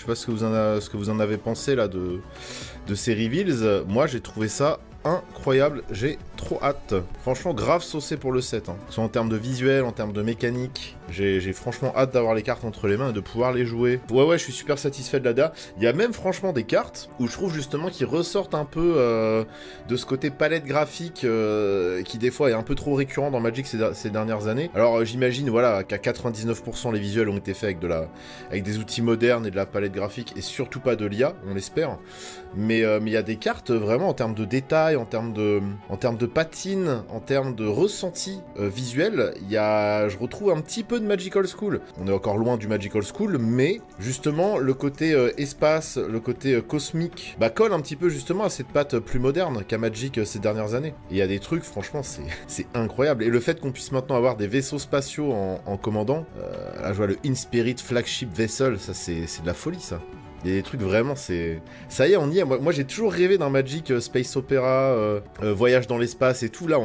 sais pas ce que vous en avez pensé là de ces reveals. Moi j'ai trouvé ça incroyable, j'ai trop hâte. Franchement grave saucé pour le set, hein. Soit en termes de visuel, en termes de mécanique. J'ai franchement hâte d'avoir les cartes entre les mains et de pouvoir les jouer. Ouais, je suis super satisfait de la DA. Il y a même franchement des cartes où je trouve justement qu'ils ressortent un peu de ce côté palette graphique qui des fois est un peu trop récurrent dans Magic ces dernières années. Alors j'imagine voilà qu'à 99% les visuels ont été faits avec des outils modernes et de la palette graphique et surtout pas de l'IA, on l'espère. Mais il y a des cartes vraiment en termes de détails, en termes de patine, en termes de ressenti visuel, je retrouve un petit peu de Magical School. On est encore loin du Magical School, mais justement le côté espace, le côté cosmique, colle un petit peu justement à cette patte plus moderne qu'a Magic ces dernières années. Et il y a des trucs, franchement, c'est incroyable. Et le fait qu'on puisse maintenant avoir des vaisseaux spatiaux en commandant, là je vois le In-Spirit Flagship Vessel, ça c'est de la folie ça. Il y a des trucs vraiment, ça y est, on y est. Moi j'ai toujours rêvé d'un Magic Space Opera, voyage dans l'espace et tout. Là,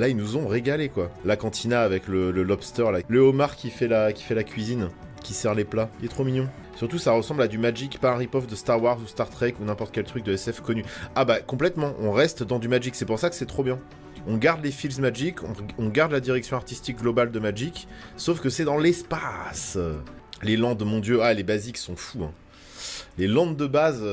ils nous ont régalé, quoi. La cantina avec le lobster, là. Le homard qui fait la cuisine, qui sert les plats. Il est trop mignon. Surtout, ça ressemble à du Magic, pas un rip-off de Star Wars ou Star Trek ou n'importe quel truc de SF connu. Ah complètement, on reste dans du Magic. C'est pour ça que c'est trop bien. On garde les feels Magic, on garde la direction artistique globale de Magic, sauf que c'est dans l'espace. Les landes, mon dieu, les basiques sont fous, hein. Les landes de base,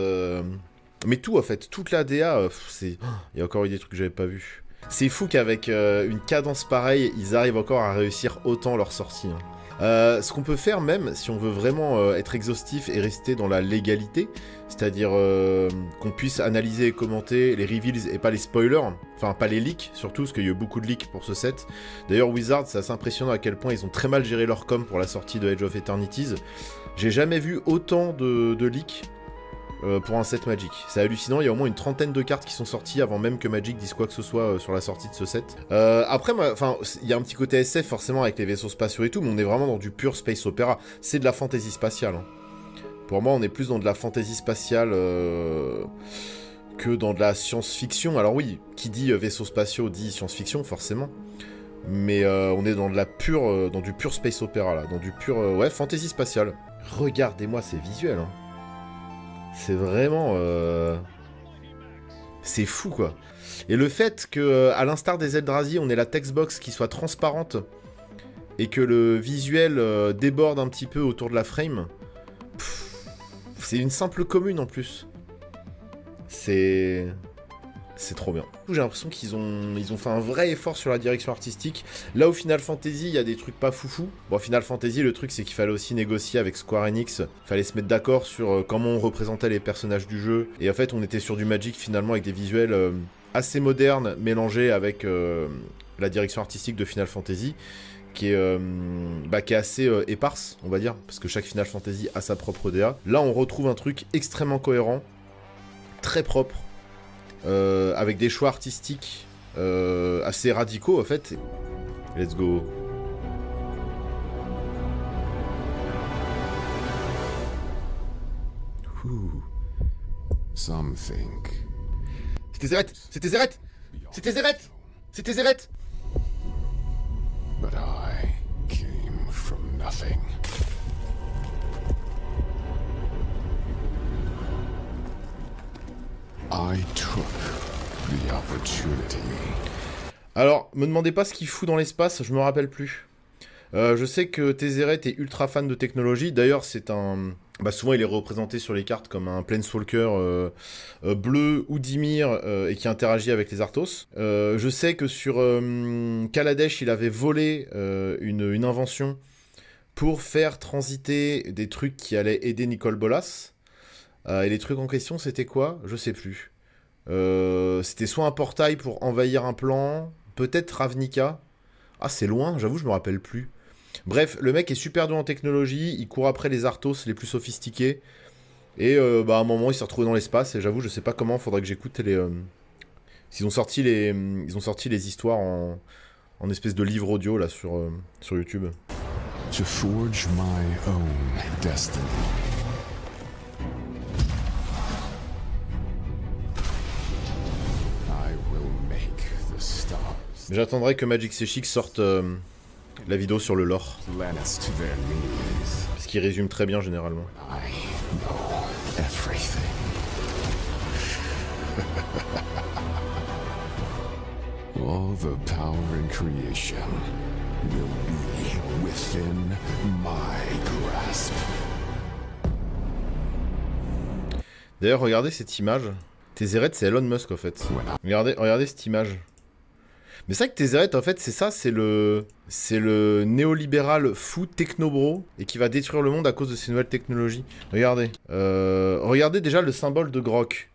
mais tout en fait, toute la DA, il y a encore eu des trucs que j'avais pas vus. C'est fou qu'avec une cadence pareille, ils arrivent encore à réussir autant leur sortie, hein. Ce qu'on peut faire même, si on veut vraiment être exhaustif et rester dans la légalité, c'est-à-dire qu'on puisse analyser et commenter les reveals et pas les spoilers, enfin pas les leaks surtout, parce qu'il y a eu beaucoup de leaks pour ce set. D'ailleurs Wizards, c'est assez impressionnant à quel point ils ont très mal géré leur com pour la sortie de Age of Eternities. J'ai jamais vu autant de leaks pour un set Magic. C'est hallucinant, il y a au moins une trentaine de cartes qui sont sorties avant même que Magic dise quoi que ce soit sur la sortie de ce set. Après, il y a un petit côté SF forcément avec les vaisseaux spatiaux et tout, mais on est vraiment dans du pur space opéra. C'est de la fantasy spatiale, hein. Pour moi, on est plus dans de la fantasy spatiale que dans de la science-fiction. Alors oui, qui dit vaisseaux spatiaux dit science-fiction, forcément. Mais on est dans du pur space opéra, là. Dans du pur, fantasy spatiale. Regardez-moi ces visuels, hein. C'est vraiment... c'est fou, quoi. Et le fait que, à l'instar des Eldrazi, on ait la textbox qui soit transparente et que le visuel déborde un petit peu autour de la frame, c'est une simple commune en plus. C'est trop bien. J'ai l'impression qu'ils ont fait un vrai effort sur la direction artistique. Là, au Final Fantasy, il y a des trucs pas foufou. Bon, Final Fantasy, le truc, c'est qu'il fallait aussi négocier avec Square Enix. Fallait se mettre d'accord sur comment on représentait les personnages du jeu. Et en fait, on était sur du Magic, finalement, avec des visuels assez modernes, mélangés avec la direction artistique de Final Fantasy, qui est assez éparse, on va dire, parce que chaque Final Fantasy a sa propre DA. Là, on retrouve un truc extrêmement cohérent, très propre, avec des choix artistiques assez radicaux en fait. Let's go. C'était Zeret. C'était Zeret. C'était Zeret. C'était Zeret. But I came from nothing. I took the opportunity. Alors, me demandez pas ce qu'il fout dans l'espace, je me rappelle plus. Je sais que Tézéret est ultra fan de technologie. D'ailleurs, c'est un... souvent, il est représenté sur les cartes comme un Planeswalker bleu ou Dimir et qui interagit avec les Arthos. Je sais que sur Kaladesh, il avait volé une invention pour faire transiter des trucs qui allaient aider Nicol Bolas. Et les trucs en question, c'était quoi? Je sais plus. C'était soit un portail pour envahir un plan, peut-être Ravnica. Ah, c'est loin, j'avoue, je me rappelle plus. Bref, le mec est super doué en technologie, il court après les Arthos les plus sophistiqués. Et à un moment, il s'est retrouvé dans l'espace, et j'avoue, je sais pas comment, faudrait que j'écoute les... Ils ont sorti les histoires en espèce de livre audio, là, sur YouTube. To forge my own destiny. J'attendrai que Magic CX sorte la vidéo sur le lore. Parce qu'il résume très bien généralement. All the power in creation will be within my grasp. D'ailleurs, regardez cette image. Tézéret, c'est Elon Musk en fait. Voilà. Regardez cette image. Mais c'est vrai que Tézéret, en fait, c'est ça, c'est le néolibéral fou technobro et qui va détruire le monde à cause de ces nouvelles technologies. Regardez. Regardez déjà le symbole de Grok.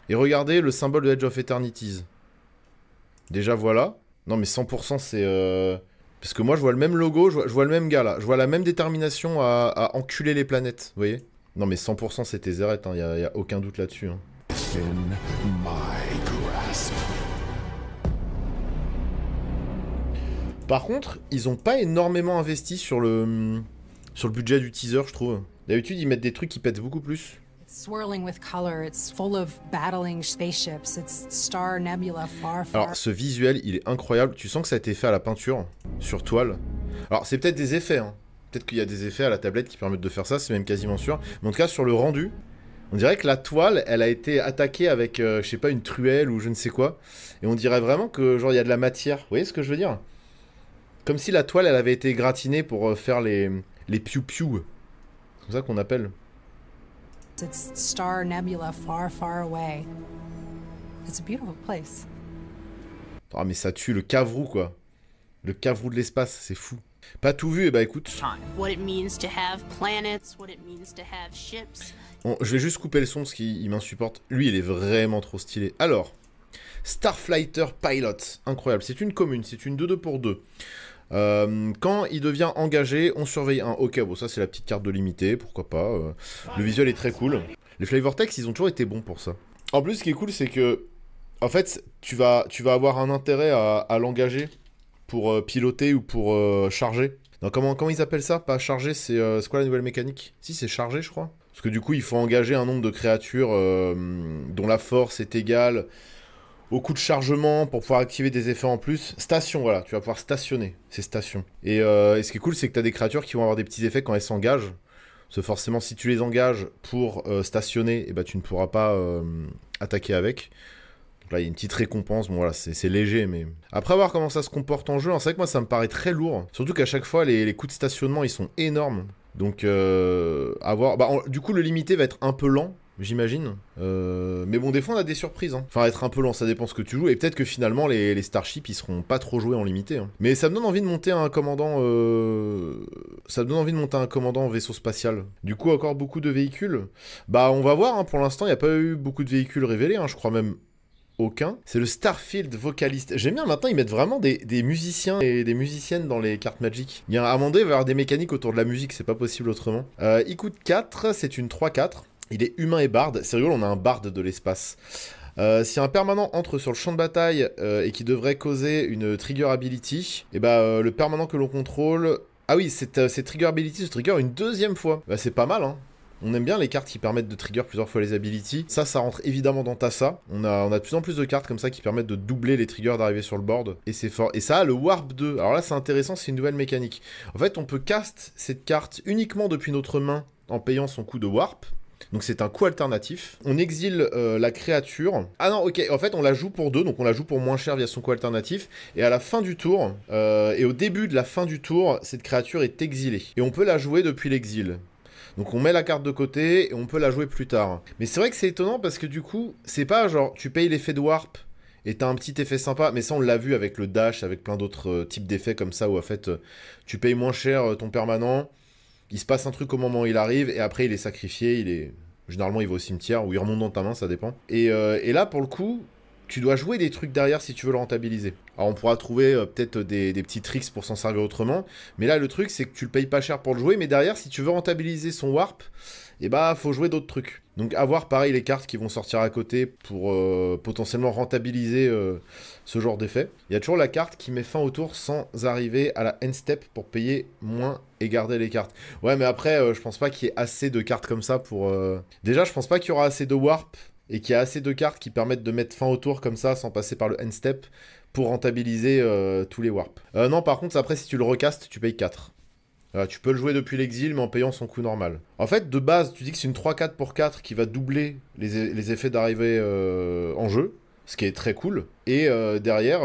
Et regardez le symbole de Edge of Eternities. Déjà, voilà. Non, mais 100%, c'est... Parce que moi, je vois le même logo, je vois le même gars, là. Je vois la même détermination à enculer les planètes, vous voyez? Non, mais 100%, c'est Tézéret, hein. Y a aucun doute là-dessus. Hein. Within my grasp. Par contre, ils ont pas énormément investi sur le budget du teaser, je trouve. D'habitude, ils mettent des trucs qui pètent beaucoup plus. Swirling with color, it's full of battling spaceships. It's star nebula far. Alors, ce visuel, il est incroyable. Tu sens que ça a été fait à la peinture, sur toile. Alors, c'est peut-être des effets, hein. Peut-être qu'il y a des effets à la tablette qui permettent de faire ça, c'est même quasiment sûr. Mais en tout cas, sur le rendu, on dirait que la toile, elle a été attaquée avec, je sais pas, une truelle ou je ne sais quoi. Et on dirait vraiment que, genre, il y a de la matière. Vous voyez ce que je veux dire? Comme si la toile, elle avait été gratinée pour faire les piou-piou. C'est comme ça qu'on appelle. It's star nebula far, far away. It's a beautiful place. Ah, mais ça tue le Cavrou, quoi. Le Cavrou de l'espace, c'est fou. Pas tout vu, et bah écoute. What it means to have planets, what it means to have ships. Bon, je vais juste couper le son parce qu'il m'insupporte. Lui, il est vraiment trop stylé. Alors, Starfighter Pilot. Incroyable. C'est une commune, c'est une 2-2 pour 2. Quand il devient engagé, on surveille un. Ok, bon, ça c'est la petite carte de limité, pourquoi pas. Le visuel est très cool. Les Flavor Text, ils ont toujours été bons pour ça. En plus, ce qui est cool, c'est que, en fait, tu vas avoir un intérêt à l'engager pour piloter ou pour charger. Non, comment ils appellent ça? Pas charger, c'est quoi la nouvelle mécanique? Si, c'est charger, je crois. Parce que du coup, il faut engager un nombre de créatures dont la force est égale au coût de chargement pour pouvoir activer des effets en plus. Station, voilà, tu vas pouvoir stationner, c'est station. Et ce qui est cool, c'est que tu as des créatures qui vont avoir des petits effets quand elles s'engagent. Parce que forcément, si tu les engages pour stationner, eh ben, tu ne pourras pas attaquer avec. Donc là, il y a une petite récompense, bon voilà, c'est léger, mais... Après voir comment ça se comporte en jeu, c'est vrai que moi, ça me paraît très lourd. Surtout qu'à chaque fois, les coûts de stationnement, ils sont énormes. Donc, du coup, le limité va être un peu lent, j'imagine. Mais bon, des fois, on a des surprises. Hein. Enfin, être un peu lent, ça dépend ce que tu joues. Et peut-être que finalement, les Starships, ils seront pas trop joués en limité. Hein. Mais ça me donne envie de monter un commandant... Ça me donne envie de monter un commandant en vaisseau spatial. Du coup, encore beaucoup de véhicules. Bah, on va voir. Hein. Pour l'instant, il n'y a pas eu beaucoup de véhicules révélés. Hein. Je crois même... aucun. C'est le Starfield vocaliste. J'aime bien maintenant, ils mettent vraiment des musiciens et des musiciennes dans les cartes Magic. Il y a un moment donné, il va y avoir des mécaniques autour de la musique, c'est pas possible autrement. Il coûte 4, c'est une 3-4. Il est humain et barde. C'est rigolo, on a un barde de l'espace. Si un permanent entre sur le champ de bataille et qui devrait causer une trigger ability, et bah le permanent que l'on contrôle... Ah oui, cette trigger ability se trigger une deuxième fois. Bah c'est pas mal, hein. On aime bien les cartes qui permettent de trigger plusieurs fois les abilities. Ça rentre évidemment dans Tassa. On a de plus en plus de cartes comme ça qui permettent de doubler les triggers d'arriver sur le board. Et c'est fort. Et ça a le Warp 2. Alors là, c'est intéressant, c'est une nouvelle mécanique. En fait, on peut cast cette carte uniquement depuis notre main en payant son coût de Warp. Donc c'est un coût alternatif. On exile la créature. Ah non, ok, en fait on la joue pour 2, donc on la joue pour moins cher via son coût alternatif. Et à la fin du tour, et au début de la fin du tour, cette créature est exilée. Et on peut la jouer depuis l'exil. Donc on met la carte de côté et on peut la jouer plus tard. Mais c'est vrai que c'est étonnant parce que du coup, c'est pas genre tu payes l'effet de Warp et t'as un petit effet sympa. Mais ça on l'a vu avec le Dash, avec plein d'autres types d'effets comme ça où en fait tu payes moins cher ton permanent. Il se passe un truc au moment où il arrive et après il est sacrifié, généralement il va au cimetière ou il remonte dans ta main, ça dépend. Et là pour le coup, tu dois jouer des trucs derrière si tu veux le rentabiliser. Alors on pourra trouver peut-être des petits tricks pour s'en servir autrement, mais là le truc c'est que tu le payes pas cher pour le jouer, mais derrière si tu veux rentabiliser son warp, et bah faut jouer d'autres trucs. Donc avoir pareil les cartes qui vont sortir à côté pour potentiellement rentabiliser ce genre d'effet. Il y a toujours la carte qui met fin au tour sans arriver à la end step pour payer moins et garder les cartes. Ouais mais après je pense pas qu'il y ait assez de cartes comme ça pour... Déjà je pense pas qu'il y aura assez de warp et qu'il y a assez de cartes qui permettent de mettre fin au tour comme ça sans passer par le end step pour rentabiliser tous les warps. Non par contre après si tu le recastes tu payes 4. Voilà, tu peux le jouer depuis l'exil, mais en payant son coût normal. En fait, de base, tu dis que c'est une 3-4 pour 4 qui va doubler les effets d'arrivée en jeu, ce qui est très cool. Et derrière,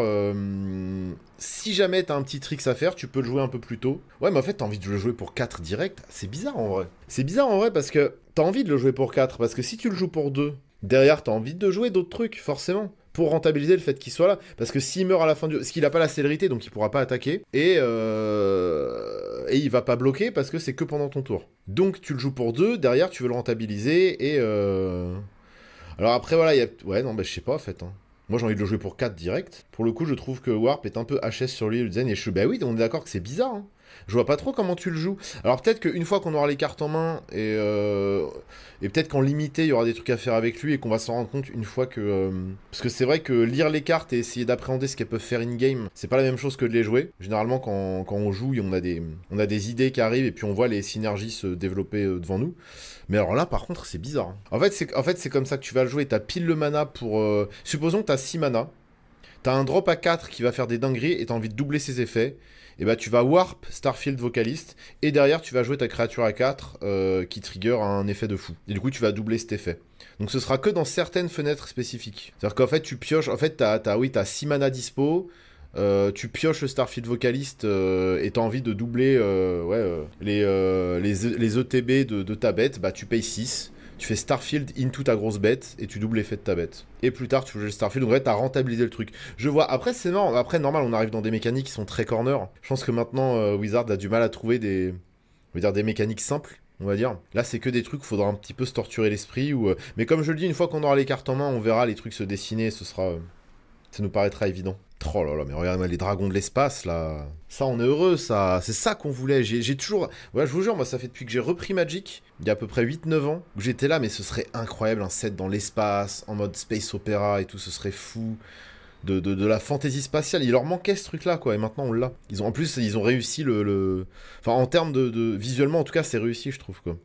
si jamais t'as un petit tricks à faire, tu peux le jouer un peu plus tôt. Ouais, mais en fait, t'as envie de le jouer pour 4 direct. C'est bizarre en vrai. C'est bizarre en vrai parce que t'as envie de le jouer pour 4, parce que si tu le joues pour 2, derrière, t'as envie de jouer d'autres trucs, forcément. Pour rentabiliser le fait qu'il soit là. Parce que s'il meurt à la fin du... Parce qu'il a pas la célérité, donc il pourra pas attaquer. Et il va pas bloquer parce que c'est que pendant ton tour. Donc tu le joues pour 2, derrière tu veux le rentabiliser et... Alors après voilà, il y a... Ouais non, bah je sais pas en fait. Hein. Moi j'ai envie de le jouer pour 4 direct. Pour le coup je trouve que Warp est un peu HS sur lui, le Zen, et je suis... Bah oui, on est d'accord que c'est bizarre. Hein. Je vois pas trop comment tu le joues. Alors peut-être qu'une fois qu'on aura les cartes en main, et peut-être qu'en limité, il y aura des trucs à faire avec lui, et qu'on va s'en rendre compte une fois que... Parce que c'est vrai que lire les cartes et essayer d'appréhender ce qu'elles peuvent faire in-game, c'est pas la même chose que de les jouer. Généralement, quand on joue, on a des idées qui arrivent, et puis on voit les synergies se développer devant nous. Mais alors là, par contre, c'est bizarre. Hein. En fait, c'est comme ça que tu vas le jouer. T'as pile le mana pour... Supposons que t'as 6 mana. T'as un drop à 4 qui va faire des dingueries, et t'as envie de doubler ses effets. Et bah tu vas warp Starfield Vocalist, et derrière tu vas jouer ta créature à 4 qui trigger un effet de fou. Et du coup tu vas doubler cet effet. Donc ce sera que dans certaines fenêtres spécifiques. C'est-à-dire qu'en fait tu pioches, en fait t'as 6 mana dispo, tu pioches le Starfield Vocalist et t'as envie de doubler les ETB de ta bête, bah tu payes 6. Tu fais Starfield into ta grosse bête et tu doubles l'effet de ta bête. Et plus tard, tu joues le Starfield, donc en fait, t'as rentabilisé le truc. Je vois, après, c'est marrant. Après, normal, on arrive dans des mécaniques qui sont très corner. Je pense que maintenant, Wizard a du mal à trouver des mécaniques simples, on va dire. Là, c'est que des trucs où il faudra un petit peu se torturer l'esprit. Mais comme je le dis, une fois qu'on aura les cartes en main, on verra les trucs se dessiner et ce sera... ça nous paraîtra évident. Oh là là, mais regardez-moi les dragons de l'espace, là. Ça, on est heureux, ça. C'est ça qu'on voulait. J'ai toujours... Ouais, je vous jure, moi, ça fait depuis que j'ai repris Magic, il y a à peu près 8-9 ans, où j'étais là, mais ce serait incroyable, un set dans l'espace, en mode space opéra et tout, ce serait fou. De la fantaisie spatiale. Il leur manquait ce truc-là, quoi, et maintenant, on l'a. En plus, ils ont réussi Enfin, en termes de... Visuellement, en tout cas, c'est réussi, je trouve, quoi.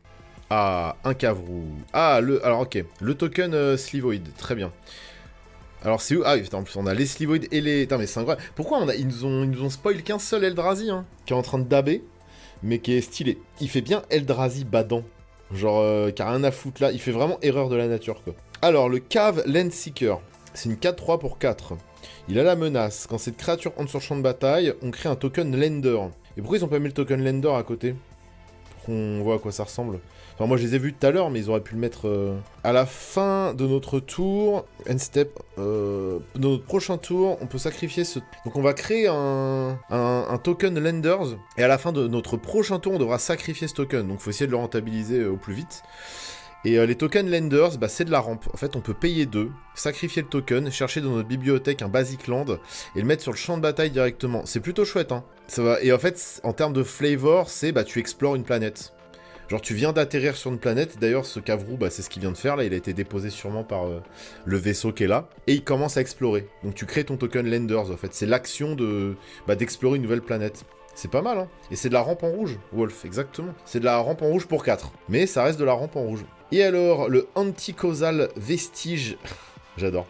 Ah, un Cavrou. Ah, alors, ok. Le token Slivoid, très bien. Alors c'est où? Ah oui, en plus on a les Slivoid et les... Putain mais c'est incroyable. Pourquoi ils nous ont spoil qu'un seul Eldrazi, hein, qui est en train de dabber, mais qui est stylé. Il fait bien Eldrazi badant. Genre, qui a rien à foutre là. Il fait vraiment erreur de la nature, quoi. Alors, le Cave Landseeker. C'est une 4-3 pour 4. Il a la menace. Quand cette créature entre sur champ de bataille, on crée un token Lender. Et pourquoi ils ont pas mis le token Lender à côté? Pour qu'on voit à quoi ça ressemble. Enfin, moi, je les ai vus tout à l'heure, mais ils auraient pu le mettre à la fin de notre tour. End step. De notre prochain tour, on peut sacrifier ce... Donc, on va créer un token Lenders. Et à la fin de notre prochain tour, on devra sacrifier ce token. Donc, il faut essayer de le rentabiliser au plus vite. Et les tokens Lenders, bah, c'est de la rampe. En fait, on peut payer 2, sacrifier le token, chercher dans notre bibliothèque un Basic Land et le mettre sur le champ de bataille directement. C'est plutôt chouette, hein. Ça va... Et en fait, en termes de flavor, c'est bah, tu explores une planète. Genre tu viens d'atterrir sur une planète, d'ailleurs ce Cavrou, bah, c'est ce qu'il vient de faire, là il a été déposé sûrement par le vaisseau qui est là, et il commence à explorer. Donc tu crées ton token Lenders en fait, c'est l'action d'explorer une nouvelle planète. C'est pas mal, hein. Et c'est de la rampe en rouge, Wolf, exactement. C'est de la rampe en rouge pour 4, mais ça reste de la rampe en rouge. Et alors, le Anticausal Vestige, j'adore.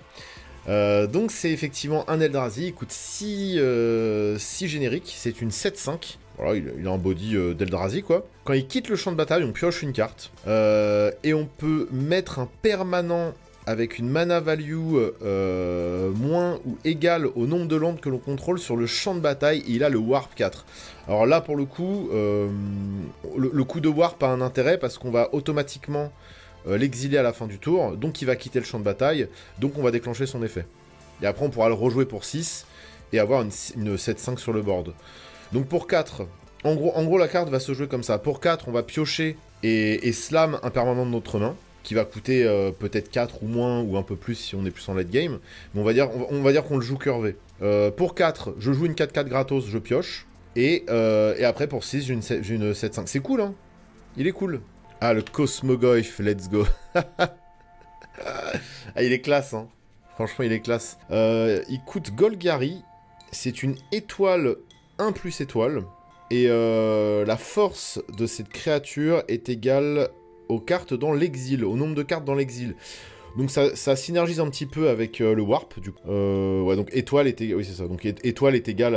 Donc c'est effectivement un Eldrazi, il coûte 6 génériques, c'est une 7-5. Voilà, il a un body d'Eldrazi, quoi. Quand il quitte le champ de bataille, on pioche une carte. Et on peut mettre un permanent avec une mana value moins ou égale au nombre de landes que l'on contrôle sur le champ de bataille. Et il a le Warp 4. Alors là, pour le coup, le coup de Warp a un intérêt parce qu'on va automatiquement l'exiler à la fin du tour. Donc il va quitter le champ de bataille. Donc on va déclencher son effet. Et après, on pourra le rejouer pour 6 et avoir une 7-5 sur le board. Donc pour 4, en gros la carte va se jouer comme ça. Pour 4, on va piocher et slam un permanent de notre main, qui va coûter peut-être 4 ou moins, ou un peu plus si on est plus en late game. Mais on va dire qu'on le joue curvé. Pour 4, je joue une 4-4 gratos, je pioche. Et après pour 6, j'ai une 7-5. C'est cool, hein. Il est cool. Ah, le Cosmogoyf, let's go. Ah, il est classe, hein. Franchement, il est classe. Il coûte Golgari. C'est une étoile... 1+ étoile, et la force de cette créature est égale aux cartes dans l'exil, au nombre de cartes dans l'exil. Donc ça synergise un petit peu avec le warp, du coup. Ouais, donc étoile est égale... Oui, c'est ça. Donc étoile est égale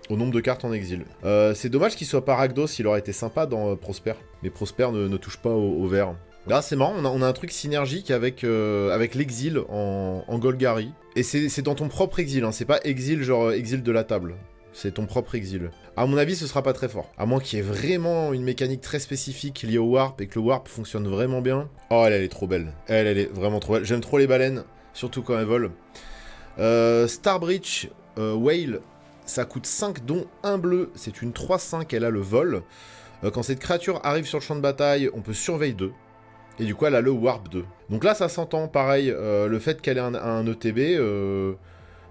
au nombre de cartes en exil. C'est dommage qu'il soit pas Rakdos, il aurait été sympa dans Prosper. Mais Prosper ne touche pas au vert. Là, c'est marrant, on a un truc synergique avec l'exil en Golgari. Et c'est dans ton propre exil, hein, c'est pas exil genre exil de la table. C'est ton propre exil. À mon avis, ce sera pas très fort. À moins qu'il y ait vraiment une mécanique très spécifique liée au warp et que le warp fonctionne vraiment bien. Oh, elle est trop belle. Elle est vraiment trop belle. J'aime trop les baleines, surtout quand elles volent. Starbreach Whale, ça coûte 5 dont 1 bleu. C'est une 3-5, elle a le vol. Quand cette créature arrive sur le champ de bataille, on peut surveiller 2. Et du coup, elle a le Warp 2. Donc là, ça s'entend, pareil, le fait qu'elle ait un ETB,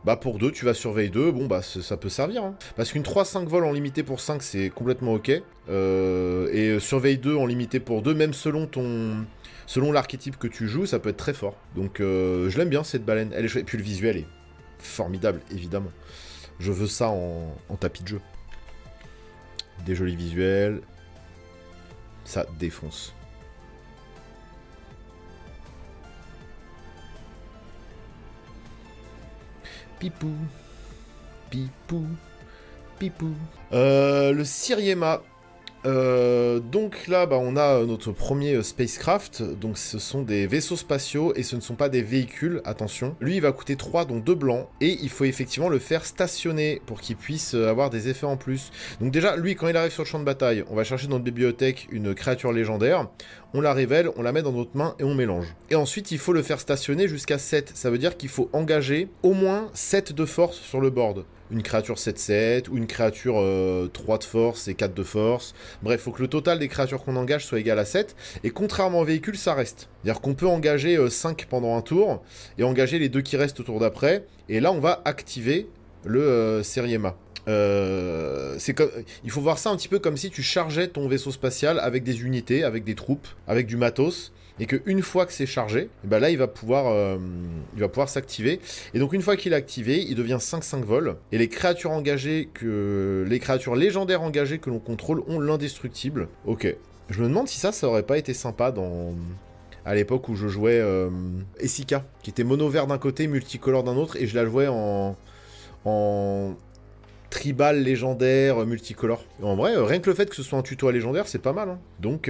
bah pour 2, tu vas surveiller 2, bon bah ça peut servir. Hein. Parce qu'une 3-5 vol en limité pour 5, c'est complètement ok. Et surveille 2 en limité pour 2, même selon l'archétype que tu joues, ça peut être très fort. Donc je l'aime bien cette baleine. Elle est chouette. Et puis le visuel est formidable, évidemment. Je veux ça en tapis de jeu. Des jolis visuels. Ça défonce. Pipou, pipou, pipou. Le Syriema. Donc là, bah, on a notre premier spacecraft. Donc ce sont des vaisseaux spatiaux et ce ne sont pas des véhicules, attention. Lui, il va coûter 3, donc 2 blancs. Et il faut effectivement le faire stationner pour qu'il puisse avoir des effets en plus. Donc déjà, lui, quand il arrive sur le champ de bataille, on va chercher dans notre bibliothèque une créature légendaire. On la révèle, on la met dans notre main et on mélange. Et ensuite, il faut le faire stationner jusqu'à 7. Ça veut dire qu'il faut engager au moins 7 de force sur le board. Une créature 7-7, ou une créature 3 de force et 4 de force. Bref, il faut que le total des créatures qu'on engage soit égal à 7. Et contrairement au véhicule, ça reste. C'est-à-dire qu'on peut engager 5 pendant un tour, et engager les 2 qui restent au tour d'après. Et là, on va activer le Syriema. Il faut voir ça un petit peu comme si tu chargeais ton vaisseau spatial avec des unités, avec des troupes, avec du matos. Et qu'une fois que c'est chargé, bah là il va pouvoir s'activer. Et donc une fois qu'il est activé, il devient 5-5 vol. Et les créatures légendaires engagées que l'on contrôle ont l'indestructible. Ok. Je me demande si ça aurait pas été sympa à l'époque où je jouais Essika, qui était mono vert d'un côté, multicolore d'un autre, et je la jouais en tribal légendaire multicolore. En vrai, rien que le fait que ce soit un tuto légendaire, c'est pas mal. Hein. Donc,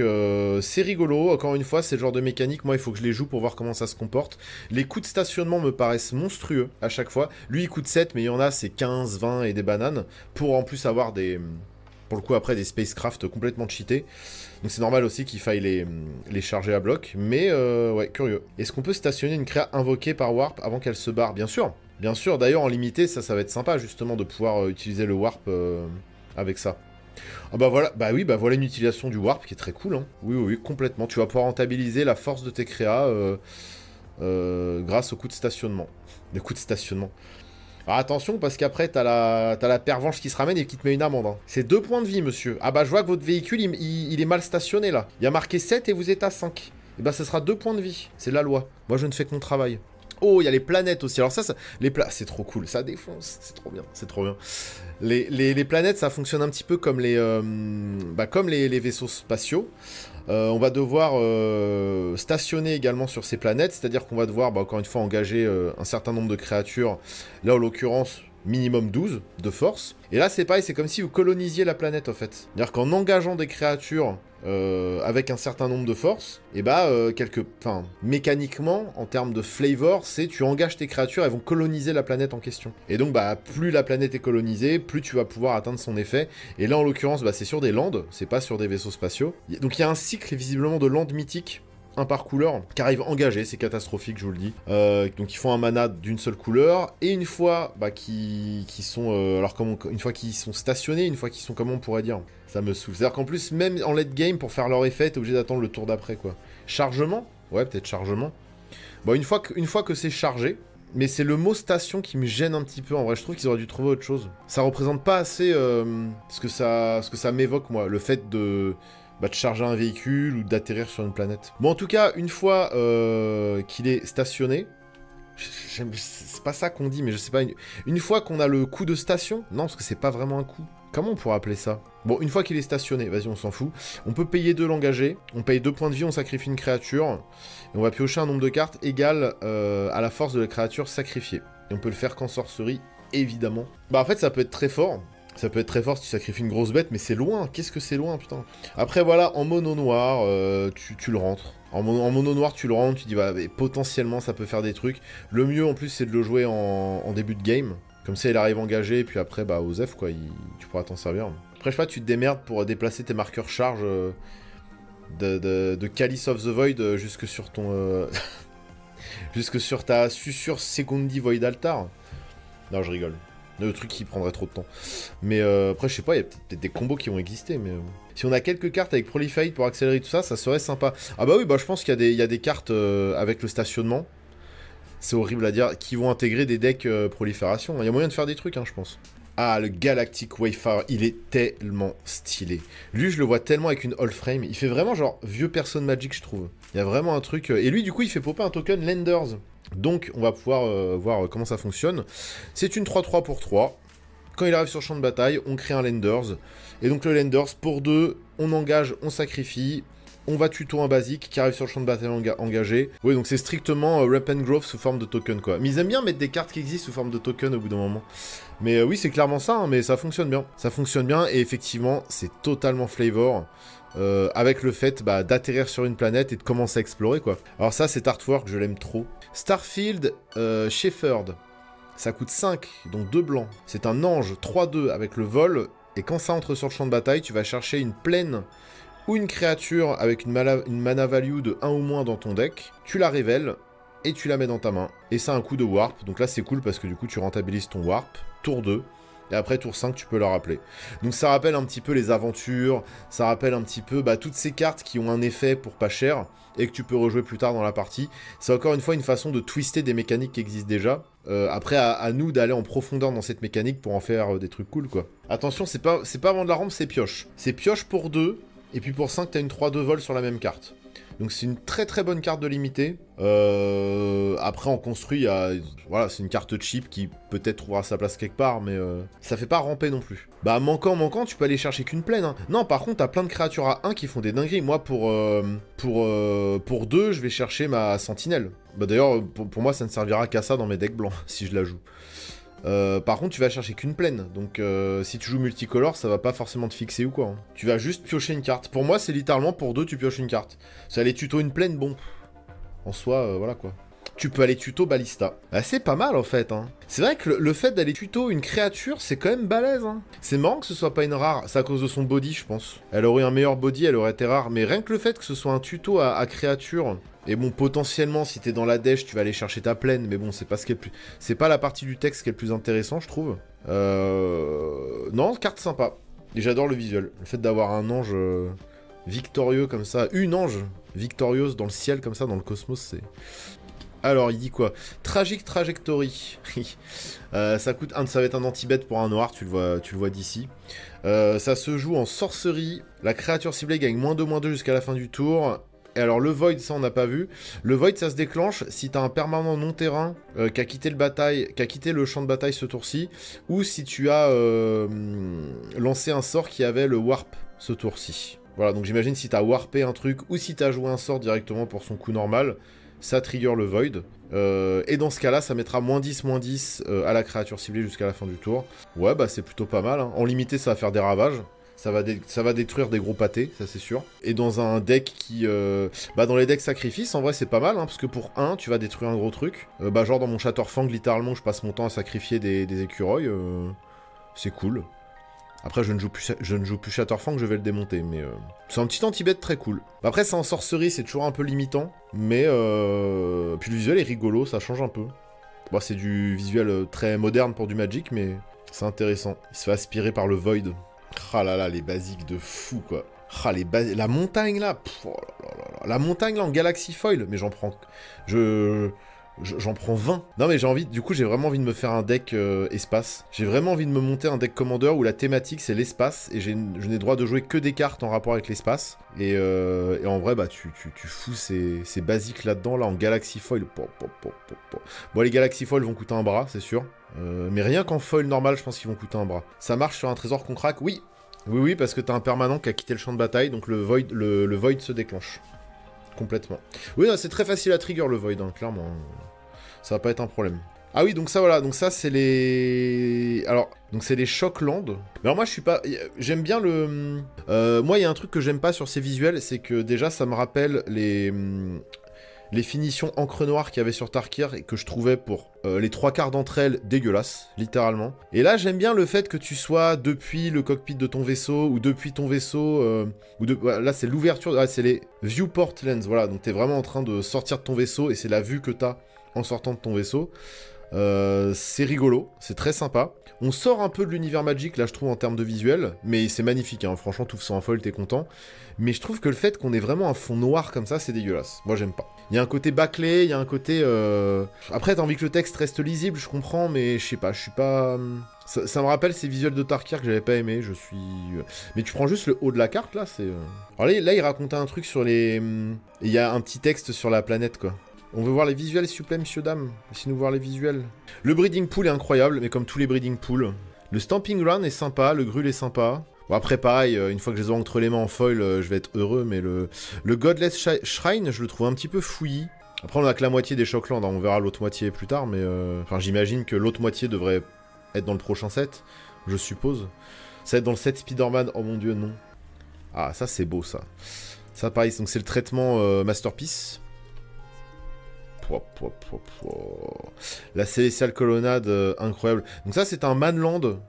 c'est rigolo. Encore une fois, c'est le genre de mécanique. Moi, il faut que je les joue pour voir comment ça se comporte. Les coûts de stationnement me paraissent monstrueux à chaque fois. Lui, il coûte 7, mais il y en a, c'est 15, 20 et des bananes. Pour en plus avoir pour le coup, après, des spacecraft complètement cheatés. Donc, c'est normal aussi qu'il faille les charger à bloc. Mais, ouais, curieux. Est-ce qu'on peut stationner une créa invoquée par Warp avant qu'elle se barre? Bien sûr. Bien sûr, d'ailleurs en limité, ça va être sympa justement de pouvoir utiliser le warp avec ça. Ah bah voilà, voilà une utilisation du warp qui est très cool. Hein. Oui, complètement. Tu vas pouvoir rentabiliser la force de tes créas grâce au coût de stationnement. Les coûts de stationnement. Alors attention, parce qu'après, t'as la pervenche qui se ramène et qui te met une amende. Hein. C'est 2 points de vie, monsieur. Ah bah je vois que votre véhicule, il est mal stationné là. Il y a marqué 7 et vous êtes à 5. Et bah ça sera 2 points de vie. C'est la loi. Moi je ne fais que mon travail. Oh, il y a les planètes aussi. Alors ça c'est trop cool. Ça défonce. C'est trop bien. C'est trop bien. Les planètes, ça fonctionne un petit peu comme les vaisseaux spatiaux. On va devoir stationner également sur ces planètes. C'est-à-dire qu'on va devoir, encore une fois, engager un certain nombre de créatures. Là, en l'occurrence, minimum 12 de force. Et là, c'est pareil. C'est comme si vous colonisiez la planète, en fait. C'est-à-dire qu'en engageant des créatures avec un certain nombre de forces, et bah mécaniquement, en termes de flavor, c'est tu engages tes créatures, elles vont coloniser la planète en question. Et donc bah plus la planète est colonisée, plus tu vas pouvoir atteindre son effet. Et là en l'occurrence, bah, c'est sur des landes, c'est pas sur des vaisseaux spatiaux. Donc il y a un cycle visiblement de landes mythiques. Un par couleur, qui arrive engagé, c'est catastrophique, je vous le dis. Donc ils font un mana d'une seule couleur, et une fois qu'ils sont... une fois qu'ils sont stationnés, une fois qu'ils sont, comment on pourrait dire, ça me saoule. C'est-à-dire qu'en plus, même en late game, pour faire leur effet, t'es obligé d'attendre le tour d'après, quoi. Chargement? Ouais, peut-être chargement. Bon, une fois que c'est chargé, mais c'est le mot station qui me gêne un petit peu, en vrai, je trouve qu'ils auraient dû trouver autre chose. Ça représente pas assez ce que ça m'évoque, moi, le fait de charger un véhicule ou d'atterrir sur une planète. Bon, en tout cas, une fois qu'il est stationné, c'est pas ça qu'on dit, mais je sais pas, une fois qu'on a le coup de station, non, parce que c'est pas vraiment un coup. Comment on pourrait appeler ça? Bon, une fois qu'il est stationné, vas-y, on s'en fout. On peut payer 2 l'engager, on paye 2 points de vie, on sacrifie une créature, et on va piocher un nombre de cartes égal à la force de la créature sacrifiée. Et on peut le faire qu'en sorcerie, évidemment. Bah en fait, ça peut être très fort. Ça peut être très fort si tu sacrifies une grosse bête, mais c'est loin. Qu'est-ce que c'est loin, putain. Après, voilà, en mono noir, tu le rentres. En mono noir, tu le rentres, tu dis, bah, potentiellement, ça peut faire des trucs. Le mieux, en plus, c'est de le jouer en début de game. Comme ça, il arrive engagé, et puis après, bah, Osef, quoi, tu pourras t'en servir. Après, je sais pas, tu te démerdes pour déplacer tes marqueurs charge de Calice of the Void jusque sur ton... jusque sur ta Sussur Secondi Void Altar. Non, je rigole. Le truc qui prendrait trop de temps. Mais après, je sais pas, il y a peut-être des combos qui vont exister, mais... Si on a quelques cartes avec Proliferate pour accélérer tout ça, ça serait sympa. Ah bah oui, bah je pense qu'il y a des cartes avec le stationnement. C'est horrible à dire, qui vont intégrer des decks prolifération. Il y a moyen de faire des trucs, hein, je pense. Ah, le Galactic Wayfarer, il est tellement stylé. Lui, je le vois tellement avec une All Frame. Il fait vraiment genre vieux personne Magic, je trouve. Il y a vraiment un truc... Et lui, du coup, il fait popper un token Lenders. Donc, on va pouvoir voir comment ça fonctionne. C'est une 3-3 pour 3. Quand il arrive sur le champ de bataille, on crée un Lenders. Et donc, le Lenders, pour 2, on engage, on sacrifie. On va tuto un basique qui arrive sur le champ de bataille engagé. Oui, donc c'est strictement Rep and Growth sous forme de token, quoi. Mais ils aiment bien mettre des cartes qui existent sous forme de token au bout d'un moment. Mais oui, c'est clairement ça, hein, mais ça fonctionne bien. Ça fonctionne bien, et effectivement, c'est totalement flavor. Avec le fait d'atterrir sur une planète et de commencer à explorer, quoi. Alors ça, cet artwork, je l'aime trop. Starfield Shepherd. Ça coûte 5, donc 2 blancs. C'est un ange 3-2 avec le vol. Et quand ça entre sur le champ de bataille, tu vas chercher une plaine ou une créature avec une mana value de 1 ou moins dans ton deck. Tu la révèles et tu la mets dans ta main. Et ça a un coup de warp. Donc là, c'est cool parce que du coup, tu rentabilises ton warp. Tour 2. Et après, tour 5, tu peux la rappeler. Donc ça rappelle un petit peu les aventures. Ça rappelle un petit peu toutes ces cartes qui ont un effet pour pas cher. Et que tu peux rejouer plus tard dans la partie. C'est encore une fois une façon de twister des mécaniques qui existent déjà. Après, à nous d'aller en profondeur dans cette mécanique pour en faire des trucs cool, quoi. Attention, c'est pas vendre la rampe, c'est pioche. C'est pioche pour 2. Et puis pour 5, t'as une 3-2 vol sur la même carte. Donc c'est une très très bonne carte de limité. Après en construit, voilà, c'est une carte cheap qui peut-être trouvera sa place quelque part, mais ça fait pas ramper non plus. Bah manquant, tu peux aller chercher qu'une plaine. Hein. Non, par contre, t'as plein de créatures à 1 qui font des dingueries. Moi, pour 2, je vais chercher ma sentinelle. Bah d'ailleurs, pour moi, ça ne servira qu'à ça dans mes decks blancs, si je la joue. Par contre, tu vas chercher qu'une plaine, donc si tu joues multicolore, ça va pas forcément te fixer ou quoi. Hein. Tu vas juste piocher une carte. Pour moi, c'est littéralement pour 2, tu pioches une carte. Ça allait tuto une plaine, bon. En soi, voilà quoi. Tu peux aller tuto Ballista. Ah, c'est pas mal en fait. Hein. C'est vrai que le fait d'aller tuto une créature, c'est quand même balèze. Hein. C'est marrant que ce soit pas une rare. C'est à cause de son body, je pense. Elle aurait un meilleur body, elle aurait été rare. Mais rien que le fait que ce soit un tuto à créature. Et bon, potentiellement, si t'es dans la dèche, tu vas aller chercher ta plaine. Mais bon, c'est pas ce qui est plus... C'est pas la partie du texte qui est le plus intéressant, je trouve. Non, carte sympa. Et j'adore le visuel. Le fait d'avoir un ange victorieux comme ça. Une ange victorieuse dans le ciel comme ça, dans le cosmos, c'est... Alors, il dit quoi? Tragic Trajectory. Ça coûte ça va être un anti-bet pour un noir, tu le vois d'ici. Ça se joue en sorcerie. La créature ciblée gagne -2/-2 jusqu'à la fin du tour. Et alors, le Void, ça, on n'a pas vu. Le Void, ça se déclenche si t'as un permanent non-terrain qui a quitté le champ de bataille ce tour-ci, ou si tu as lancé un sort qui avait le Warp ce tour-ci. Voilà, donc j'imagine si t'as warpé un truc, ou si t'as joué un sort directement pour son coup normal, ça trigger le Void. Et dans ce cas-là, ça mettra -10/-10 à la créature ciblée jusqu'à la fin du tour. Ouais, bah c'est plutôt pas mal. Hein. En limité, ça va faire des ravages. Ça va détruire des gros pâtés, ça c'est sûr. Et dans un deck qui... dans les decks sacrifice, en vrai c'est pas mal, hein, parce que pour 1, tu vas détruire un gros truc. Genre dans mon Chatterfang, littéralement, je passe mon temps à sacrifier des écureuils. C'est cool. Après, je ne joue plus Chatterfang, je vais le démonter, mais... C'est un petit anti-bet très cool. Après, c'est en sorcerie, c'est toujours un peu limitant, mais... Puis le visuel est rigolo, ça change un peu. Bon, c'est du visuel très moderne pour du Magic, mais c'est intéressant. Il se fait aspirer par le Void. Ah là là, les basiques de fou, quoi. Ah, la montagne, là. Pff, oh là là là. La montagne, là, en Galaxy Foil. Mais j'en prends... J'en prends 20. Non, mais j'ai vraiment envie de me faire un deck espace. J'ai vraiment envie de me monter un deck Commander où la thématique, c'est l'espace. Et je n'ai droit de jouer que des cartes en rapport avec l'espace. Et en vrai, bah, tu fous ces basiques là-dedans, là, en Galaxy Foil. Bon, les Galaxy Foil vont coûter un bras, c'est sûr. Mais rien qu'en foil normal, je pense qu'ils vont coûter un bras. Ça marche sur un trésor qu'on craque? Oui. Oui, parce que t'as un permanent qui a quitté le champ de bataille, donc le Void se déclenche. Complètement. Oui, c'est très facile à trigger le Void, hein, clairement. Ça va pas être un problème. Ah oui, donc ça, voilà, donc ça, c'est les... Alors, donc c'est les Shockland. Mais alors moi, je suis pas... J'aime bien le... moi, il y a un truc que j'aime pas sur ces visuels, c'est que déjà, ça me rappelle les finitions encre noire qu'il y avait sur Tarkir et que je trouvais pour les 3/4 d'entre elles dégueulasses, littéralement. Et là, j'aime bien le fait que tu sois depuis le cockpit de ton vaisseau ou depuis ton vaisseau, là, c'est l'ouverture, c'est les viewport lens, voilà. Donc, t'es vraiment en train de sortir de ton vaisseau et c'est la vue que t'as en sortant de ton vaisseau. C'est rigolo, c'est très sympa. On sort un peu de l'univers Magic, là, je trouve, en termes de visuel, mais c'est magnifique, hein. Franchement, tout ça en foil, t'es content. Mais je trouve que le fait qu'on ait vraiment un fond noir comme ça, c'est dégueulasse. Moi, j'aime pas. Il y a un côté bâclé, il y a un côté... Après, t'as envie que le texte reste lisible, je comprends, mais je sais pas, je suis pas... Ça me rappelle ces visuels de Tarkir que j'avais pas aimé, je suis... Mais tu prends juste le haut de la carte, là, c'est... Alors là, il racontait un truc sur les... Il y a un petit texte sur la planète, quoi. On veut voir les visuels, s'il vous plaît, monsieur, dame. Laissez-nous voir les visuels. Le breeding pool est incroyable, mais comme tous les breeding pools. Le stamping ground est sympa, le grul est sympa. Bon, après, pareil, une fois que je les ai entre les mains en foil, je vais être heureux, mais le Godless Shrine, je le trouve un petit peu fouillis. Après, on a que la moitié des Shockland, hein. On verra l'autre moitié plus tard, mais... Enfin, j'imagine que l'autre moitié devrait être dans le prochain set, je suppose. Ça va être dans le set Spider-Man, oh mon dieu, non. Ah, ça, c'est beau, ça. Ça, pareil, donc c'est le traitement Masterpiece. La Célestial Colonnade, incroyable. Donc ça, c'est un Manland.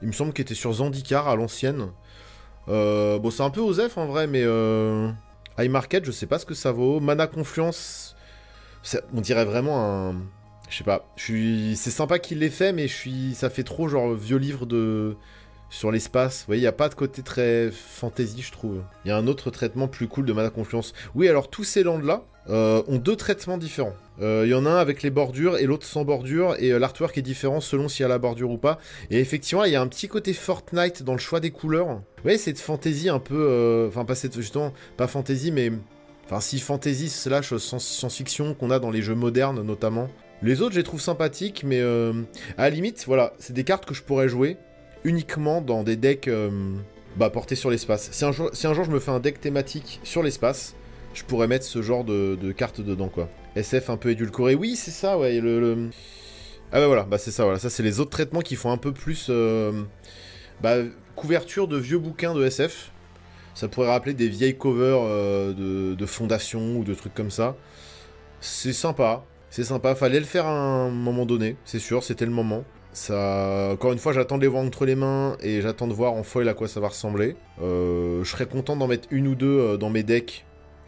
Il me semble qu'il était sur Zendikar à l'ancienne. Bon, c'est un peu osef en vrai, mais... High Market, je sais pas ce que ça vaut. Mana Confluence, on dirait vraiment un... Je sais pas. C'est sympa qu'il l'ait fait, mais ça fait trop genre vieux livre de... Sur l'espace. Vous voyez, il n'y a pas de côté très fantasy, je trouve. Il y a un autre traitement plus cool de Mana Confluence. Oui, alors tous ces lands-là ont deux traitements différents. Il y en a un avec les bordures et l'autre sans bordure, et l'artwork est différent selon s'il y a la bordure ou pas. Et effectivement, il y a un petit côté Fortnite dans le choix des couleurs. Vous voyez, c'est de fantasy un peu... Enfin, pas justement, pas fantasy, mais... Enfin, si fantasy slash science-fiction qu'on a dans les jeux modernes, notamment. Les autres, je les trouve sympathiques, mais... à la limite, voilà, c'est des cartes que je pourrais jouer uniquement dans des decks portés sur l'espace. Si un jour je me fais un deck thématique sur l'espace, je pourrais mettre ce genre de cartes dedans, quoi. SF un peu édulcoré. Oui, c'est ça, ouais. Ah bah voilà, bah c'est ça, voilà. Ça, c'est les autres traitements qui font un peu plus... couverture de vieux bouquins de SF. Ça pourrait rappeler des vieilles covers de Fondation ou de trucs comme ça. C'est sympa. C'est sympa. Fallait le faire à un moment donné, c'est sûr, c'était le moment. Ça... Encore une fois, j'attends de les voir entre les mains et j'attends de voir en foil à quoi ça va ressembler. Je serais content d'en mettre une ou deux dans mes decks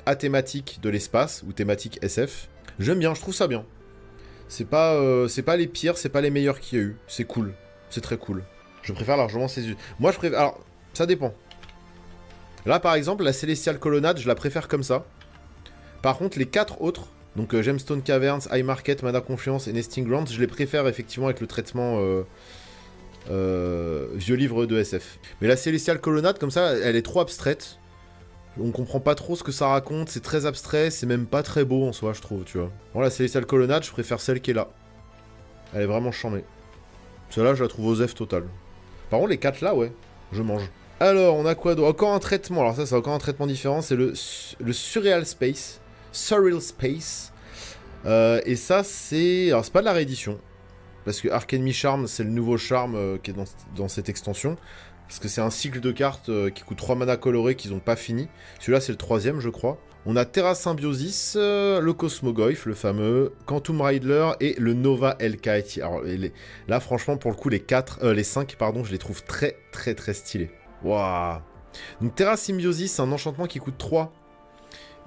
à thématique de l'espace ou thématique SF. J'aime bien, je trouve ça bien. C'est pas les pires, c'est pas les meilleurs qu'il y a eu. C'est cool, c'est très cool. Je préfère largement ces... Moi, je préfère... Alors, ça dépend. Là, par exemple, la Célestial Colonnade, je la préfère comme ça. Par contre, les 4 autres... Donc Gemstone Caverns, High Market, Mana Confluence et Nesting Grounds, je les préfère effectivement avec le traitement vieux livre de SF. Mais la Célestial Colonnade, comme ça, elle est trop abstraite. On comprend pas trop ce que ça raconte, c'est très abstrait, c'est même pas très beau en soi, je trouve, tu vois. Bon, la Célestial Colonnade, je préfère celle qui est là. Elle est vraiment charmée. Celle-là, je la trouve osef total. Par contre, les 4 là, ouais, je mange. Alors, on a quoi d'autre? Encore un traitement, alors ça, c'est encore un traitement différent, c'est le Surreal Space. Surreal Space. Et ça, c'est... Alors, c'est pas de la réédition. Parce que Arc Enemy Charm, c'est le nouveau charme qui est dans cette extension. Parce que c'est un cycle de cartes qui coûte 3 mana colorés qu'ils n'ont pas fini. Celui-là, c'est le 3ème, je crois. On a Terra Symbiosis, le Cosmogoyf, le fameux, Quantum Rider et le Nova Elkite. Alors, là, franchement, pour le coup, les 5, pardon, je les trouve très, très, très stylés. Waouh. Donc, Terra Symbiosis, c'est un enchantement qui coûte 3.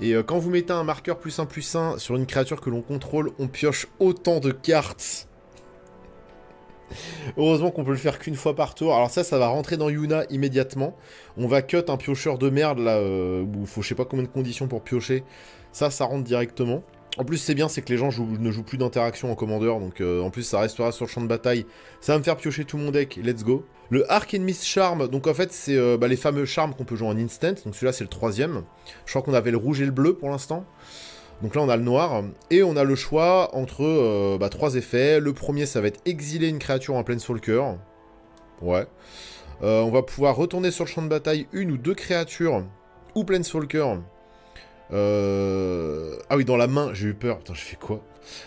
Et quand vous mettez un marqueur +1/+1 sur une créature que l'on contrôle, on pioche autant de cartes. Heureusement qu'on peut le faire qu'une fois par tour. Alors ça va rentrer dans Yuna immédiatement. On va cut un piocheur de merde, là, où il faut je sais pas combien de conditions pour piocher. Ça rentre directement. En plus, c'est bien, c'est que les gens ne jouent plus d'interaction en commandeur, donc en plus, ça restera sur le champ de bataille. Ça va me faire piocher tout mon deck, let's go. Le Arc Enemy Charm, donc en fait, c'est les fameux charmes qu'on peut jouer en instant, donc celui-là, c'est le 3ème. Je crois qu'on avait le rouge et le bleu pour l'instant. Donc là, on a le noir, et on a le choix entre 3 effets. Le premier, ça va être exiler une créature en Planeswalker. Ouais. On va pouvoir retourner sur le champ de bataille une ou deux créatures, ou Planeswalker. Ah oui, dans la main, j'ai eu peur. Putain, j'ai fait quoi?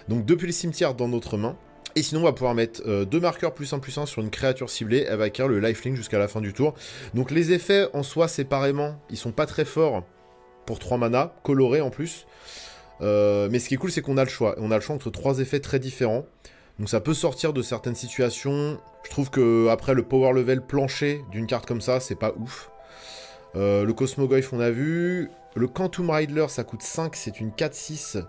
Donc, depuis le cimetière dans notre main. Et sinon, on va pouvoir mettre 2 marqueurs +1/+1 sur une créature ciblée. Elle va acquérir le lifelink jusqu'à la fin du tour. Donc les effets en soi, séparément, ils sont pas très forts pour 3 mana, colorés en plus. Mais ce qui est cool, c'est qu'on a le choix. On a le choix entre 3 effets très différents. Donc ça peut sortir de certaines situations. Je trouve que après le power level plancher d'une carte comme ça, c'est pas ouf. Le Cosmogoyf, on a vu. Le Quantum Rider, ça coûte 5, c'est une 4/6.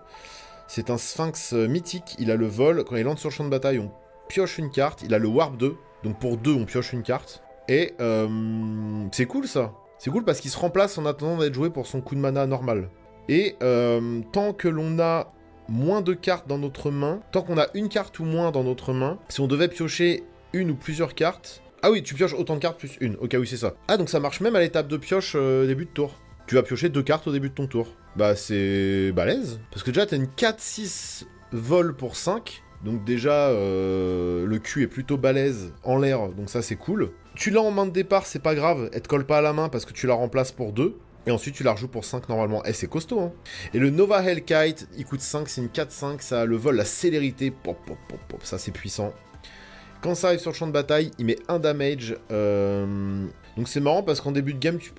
C'est un Sphinx mythique, il a le vol. Quand il entre sur le champ de bataille, on pioche une carte. Il a le Warp 2, donc pour 2, on pioche une carte. Et c'est cool ça. C'est cool parce qu'il se remplace en attendant d'être joué pour son coup de mana normal. Et tant que l'on a moins de cartes dans notre main, tant qu'on a une carte ou moins dans notre main, si on devait piocher une ou plusieurs cartes... Ah oui, tu pioches autant de cartes plus une. Ok, oui, c'est ça. Ah, donc ça marche même à l'étape de pioche début de tour. Tu vas piocher 2 cartes au début de ton tour. Bah, c'est balèze. Parce que déjà, t'as une 4/6 vol pour 5. Donc déjà, le cul est plutôt balèze en l'air, donc ça, c'est cool. Tu l'as en main de départ, c'est pas grave. Elle te colle pas à la main parce que tu la remplaces pour 2. Et ensuite, tu la rejoues pour 5 normalement. Eh, c'est costaud, hein. Et le Nova Hellkite, il coûte 5, c'est une 4/5. Ça a le vol, la célérité. Pop, pop, pop, pop. Ça, c'est puissant. Quand ça arrive sur le champ de bataille, il met 1 damage. Donc c'est marrant parce qu'en début de game, tu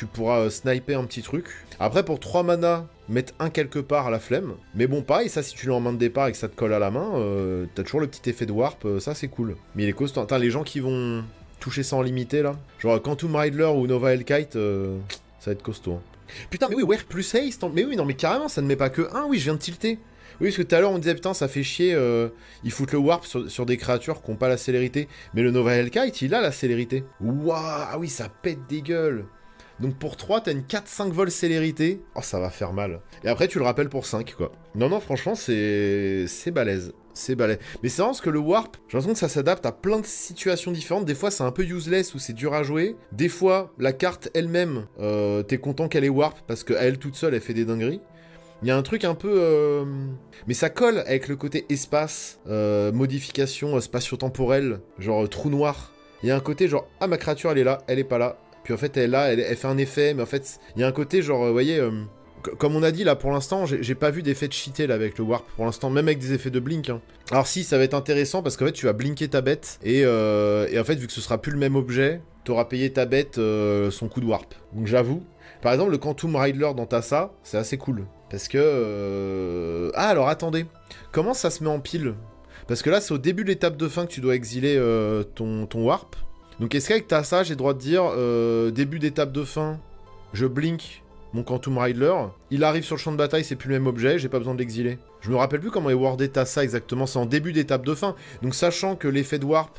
pourras sniper un petit truc. Après, pour 3 mana, mettre un quelque part à la flemme. Mais bon, pareil, ça, si tu l'as en main de départ et que ça te colle à la main, t'as toujours le petit effet de warp. Ça, c'est cool. Mais il est costaud. Attends, les gens qui vont toucher ça en limité, là. Genre Quantum Rider ou Nova Hellkite, ça va être costaud. Hein. Putain, mais oui, Wear plus haste. Mais oui, non, mais carrément, ça ne met pas que 1. Oui, je viens de tilter. Oui, parce que tout à l'heure, on disait, putain, ça fait chier, ils foutent le warp sur des créatures qui n'ont pas la célérité. Mais le Nova Hellkite, il a la célérité. Waouh, ah oui, ça pète des gueules. Donc pour 3, t'as une 4-5 vol célérité. Oh, ça va faire mal. Et après, tu le rappelles pour 5, quoi. Non, non, franchement, c'est balèze. C'est balèze. Mais c'est vraiment parce que le warp, j'ai l'impression que ça s'adapte à plein de situations différentes. Des fois, c'est un peu useless ou c'est dur à jouer. Des fois, la carte elle-même, t'es content qu'elle ait warp parce qu'à elle toute seule, elle fait des dingueries. Il y a un truc un peu... Mais ça colle avec le côté espace, modification spatio-temporelle, genre trou noir. Il y a un côté genre, ah, ma créature, elle est là, elle est pas là. Puis en fait, elle est là, elle fait un effet, mais en fait, il y a un côté genre, vous voyez... Comme on a dit là, pour l'instant, j'ai pas vu d'effet de cheaté là avec le warp, pour l'instant, même avec des effets de blink. Hein. Alors si, ça va être intéressant parce qu'en fait, tu vas blinker ta bête, et en fait, vu que ce sera plus le même objet, t'auras payé ta bête son coup de warp. Donc j'avoue, par exemple, le Quantum Rider dans Tassa, c'est assez cool. Parce que... Ah, alors attendez, comment ça se met en pile? Parce que là, c'est au début de l'étape de fin que tu dois exiler ton warp. Donc est-ce qu'avec Tassa, j'ai le droit de dire, début d'étape de fin, je blink mon Quantum Rider, il arrive sur le champ de bataille, c'est plus le même objet, j'ai pas besoin de l'exiler. Je me rappelle plus comment est wordé Tassa exactement, c'est en début d'étape de fin. Donc sachant que l'effet de warp,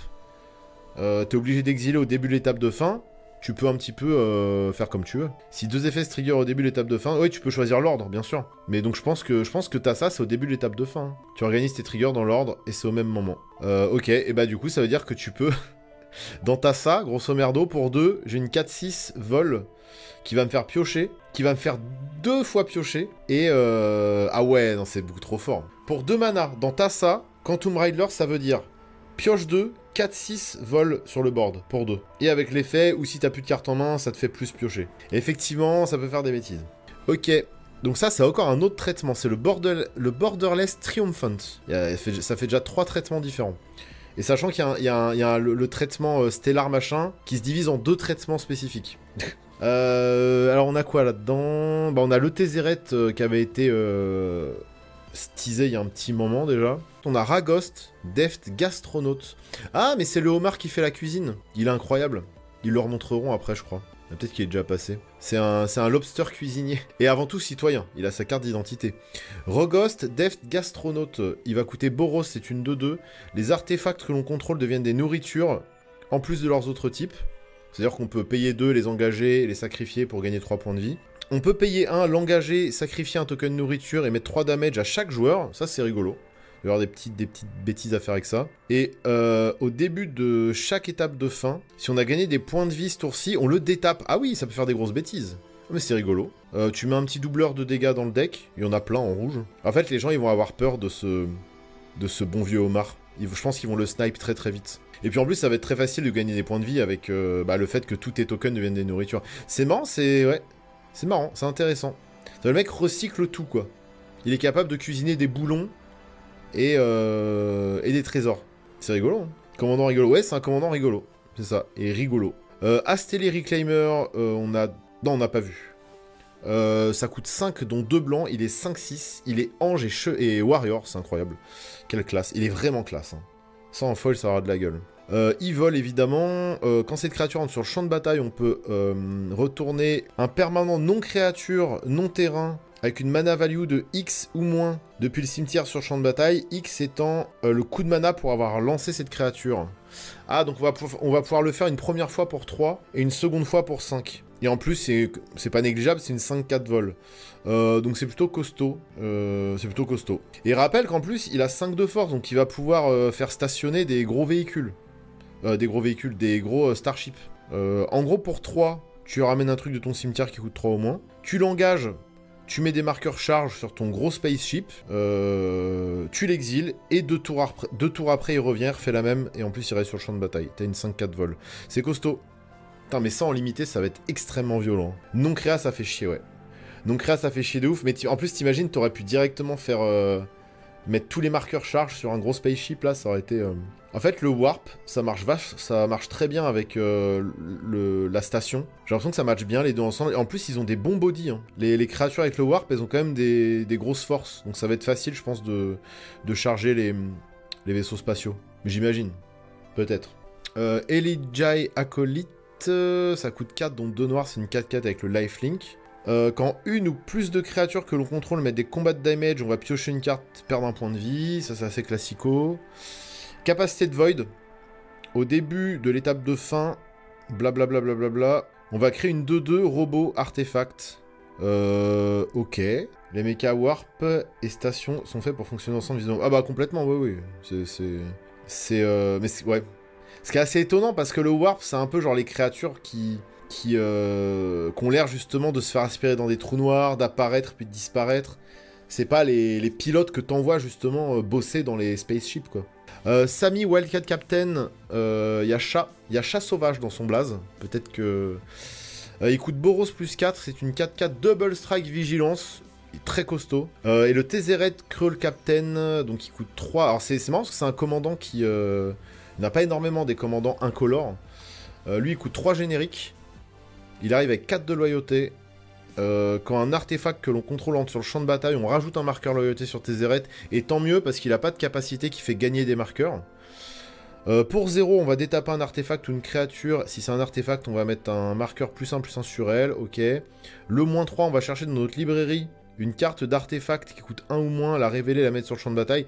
t'es obligé d'exiler au début de l'étape de fin, tu peux un petit peu faire comme tu veux. Si 2 effets se trigger au début de l'étape de fin, oui, tu peux choisir l'ordre, bien sûr. Mais donc je pense que Tassa, c'est au début de l'étape de fin. Tu organises tes triggers dans l'ordre, et c'est au même moment. Ok, et bah du coup, ça veut dire que tu peux... Dans Tassa, grosso merdo, pour 2, j'ai une 4-6 vol qui va me faire piocher, qui va me faire 2 fois piocher, et ah ouais, non, c'est beaucoup trop fort. Pour 2 mana, dans Tassa, Quantum Rider, ça veut dire pioche 2, 4-6 vol sur le board, pour 2. Et avec l'effet, ou si t'as plus de cartes en main, ça te fait plus piocher. Et effectivement, ça peut faire des bêtises. Ok, donc ça, c'est encore un autre traitement, c'est le Borderless Triumphant. Ça fait déjà 3 traitements différents. Et sachant qu'il y a le traitement Stellar machin, qui se divise en 2 traitements spécifiques. Alors on a quoi là-dedans? Bah on a le Tézéret qui avait été teasé il y a un petit moment déjà. On a Ragost, Deft, Gastronaute. Ah mais c'est le homard qui fait la cuisine. Il est incroyable. Ils le remontreront après je crois. Peut-être qu'il est déjà passé. C'est un lobster cuisinier. Et avant tout citoyen. Il a sa carte d'identité. Rogost, Deft, Gastronaute. Il va coûter Boros, c'est une 2-2. Les artefacts que l'on contrôle deviennent des nourritures, en plus de leurs autres types. C'est-à-dire qu'on peut payer 2, les engager et les sacrifier pour gagner 3 points de vie. On peut payer 1, l'engager, sacrifier un token de nourriture et mettre 3 damage à chaque joueur. Ça, c'est rigolo. Il va y avoir des petites bêtises à faire avec ça. Et au début de chaque étape de fin, si on a gagné des points de vie ce tour-ci, on le détape. Ah oui, ça peut faire des grosses bêtises. Mais c'est rigolo. Tu mets un petit doubleur de dégâts dans le deck. Il y en a plein en rouge. En fait, les gens, ils vont avoir peur de ce bon vieux homard. Je pense qu'ils vont le snipe très très vite. Et puis en plus, ça va être très facile de gagner des points de vie avec le fait que tous tes tokens deviennent des nourritures. C'est marrant, ouais. C'est marrant, c'est intéressant. Le mec recycle tout, quoi. Il est capable de cuisiner des boulons et des trésors. C'est rigolo, hein. Commandant rigolo. Ouais, c'est un commandant rigolo. C'est ça. Et rigolo. Astelli Reclaimer, on a... Non, on n'a pas vu. Ça coûte 5, dont 2 blancs. Il est 5-6. Il est ange et warrior. C'est incroyable. Quelle classe. Il est vraiment classe. Hein. Ça, en foil, ça aura de la gueule. Il vole, évidemment. Quand cette créature entre sur le champ de bataille, on peut retourner un permanent non-créature, non-terrain, avec une mana value de X ou moins depuis le cimetière sur champ de bataille. X étant le coût de mana pour avoir lancé cette créature. Ah, donc on va pouvoir le faire une première fois pour 3 et une seconde fois pour 5. Et en plus, c'est pas négligeable, c'est une 5-4 vol. Donc c'est plutôt costaud. Et rappelle qu'en plus, il a 5 de force, donc il va pouvoir faire stationner des gros véhicules. Des gros starships. En gros, pour 3, tu ramènes un truc de ton cimetière qui coûte 3 au moins. Tu l'engages, tu mets des marqueurs charge sur ton gros spaceship, tu l'exiles, et 2 tours après, il revient, refait la même, et en plus, il reste sur le champ de bataille. T'as une 5-4 vol. C'est costaud. Putain, mais ça en limité, ça va être extrêmement violent. Non créa, ça fait chier, ouais. Non créa, ça fait chier de ouf, mais en plus, t'imagines, t'aurais pu directement faire... mettre tous les marqueurs charge sur un gros spaceship, là, ça aurait été... En fait, le warp, ça marche très bien avec la station. J'ai l'impression que ça match bien les deux ensemble. Et en plus, ils ont des bons bodies. Hein. Les créatures avec le warp, elles ont quand même des grosses forces. Donc ça va être facile, je pense, de charger les vaisseaux spatiaux. J'imagine. Peut-être. Elijai Acolyte, ça coûte 4, donc 2 noirs, c'est une 4-4 avec le lifelink. Quand une ou plus de créatures que l'on contrôle mettent des combats de damage, on va piocher une carte, perdre un point de vie. Ça, c'est assez classico. Capacité de void. Au début de l'étape de fin, blablabla, on va créer une 2-2 robot artefact. Ok. Les mecha warp et station sont faits pour fonctionner ensemble visuellement. Ah bah complètement, oui. Mais ouais. Ce qui est assez étonnant parce que le warp, c'est un peu genre les créatures qui ont l'air justement de se faire aspirer dans des trous noirs, d'apparaître puis de disparaître. C'est pas les pilotes que t'envoies justement bosser dans les spaceships, quoi. Sami Wildcat Captain, il y a chat sauvage dans son blaze. Peut-être que... il coûte Boros plus 4, c'est une 4-4 Double Strike Vigilance. Il est très costaud. Et le Tezzeret Cruel Captain, donc il coûte 3. Alors c'est marrant parce que c'est un commandant qui... n'a pas énormément des commandants incolores. Lui, il coûte 3 génériques. Il arrive avec 4 de loyauté. Quand un artefact que l'on contrôle entre sur le champ de bataille, on rajoute un marqueur loyauté sur Tezzeret. Et tant mieux, parce qu'il n'a pas de capacité qui fait gagner des marqueurs. Pour 0, on va détaper un artefact ou une créature. Si c'est un artefact, on va mettre un marqueur +1/+1 sur elle. Ok. Le -3, on va chercher dans notre librairie une carte d'artefact qui coûte 1 ou moins, la révéler, la mettre sur le champ de bataille.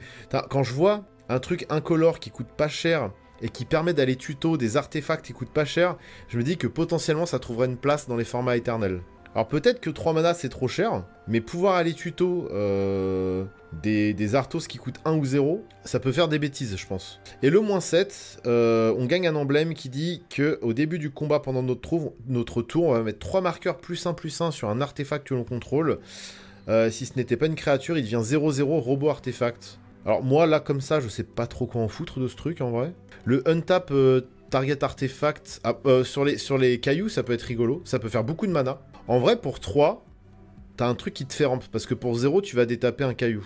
Quand je vois un truc incolore qui coûte pas cher... et qui permet d'aller tuto des artefacts qui coûtent pas cher, je me dis que potentiellement ça trouverait une place dans les formats éternels. Alors peut-être que 3 mana c'est trop cher, mais pouvoir aller tuto des Arthos qui coûtent 1 ou 0, ça peut faire des bêtises, je pense. Et le -7, on gagne un emblème qui dit qu'au début du combat, pendant notre tour, on va mettre 3 marqueurs +1/+1 sur un artefact que l'on contrôle. Si ce n'était pas une créature, il devient 0-0 robot artefact. Alors moi, là, comme ça, je sais pas trop quoi en foutre de ce truc, en vrai. Le untap target artefact, sur les cailloux, ça peut être rigolo. Ça peut faire beaucoup de mana. En vrai, pour 3, t'as un truc qui te fait ramp. Parce que pour 0, tu vas détaper un caillou.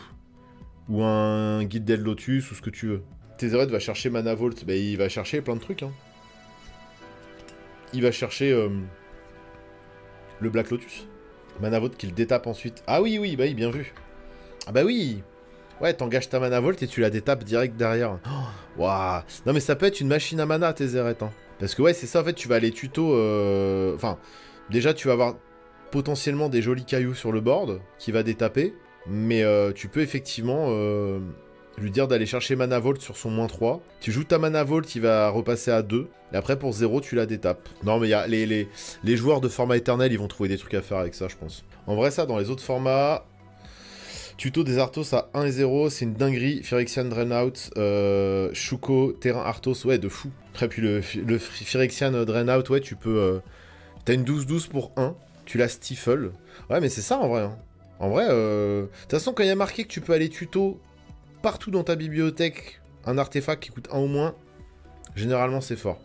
Ou un Gilded Lotus, ou ce que tu veux. Tezzeret va chercher Mana Vault. Bah, il va chercher plein de trucs, hein. Il va chercher le Black Lotus. Mana Vault qu'il détape ensuite. Ah oui, bah oui, bien vu. Ah bah oui. Ouais, t'engages ta mana volt et tu la détapes direct derrière. Waouh. Non mais ça peut être une machine à mana, Tezzeret. Hein. Parce que ouais, c'est ça, en fait, tu vas aller tuto... Enfin, déjà, tu vas avoir potentiellement des jolis cailloux sur le board qui va détaper. Mais tu peux effectivement lui dire d'aller chercher mana volt sur son -3. Tu joues ta mana volt, il va repasser à 2. Et après, pour 0, tu la détapes. Non mais y a les joueurs de format éternel, ils vont trouver des trucs à faire avec ça, je pense. En vrai, ça, dans les autres formats... Tuto des Arthos à 1 et 0, c'est une dinguerie. Phyrexian Drainout, Shuko, Terrain Arthos, ouais, de fou. Et puis le Phyrexian Drainout, ouais, tu peux... T'as une 12-12 pour 1, tu la stifle. Ouais, mais c'est ça en vrai. Hein. En vrai, de toute façon, quand il y a marqué que tu peux aller tuto partout dans ta bibliothèque un artefact qui coûte 1 ou moins, généralement c'est fort.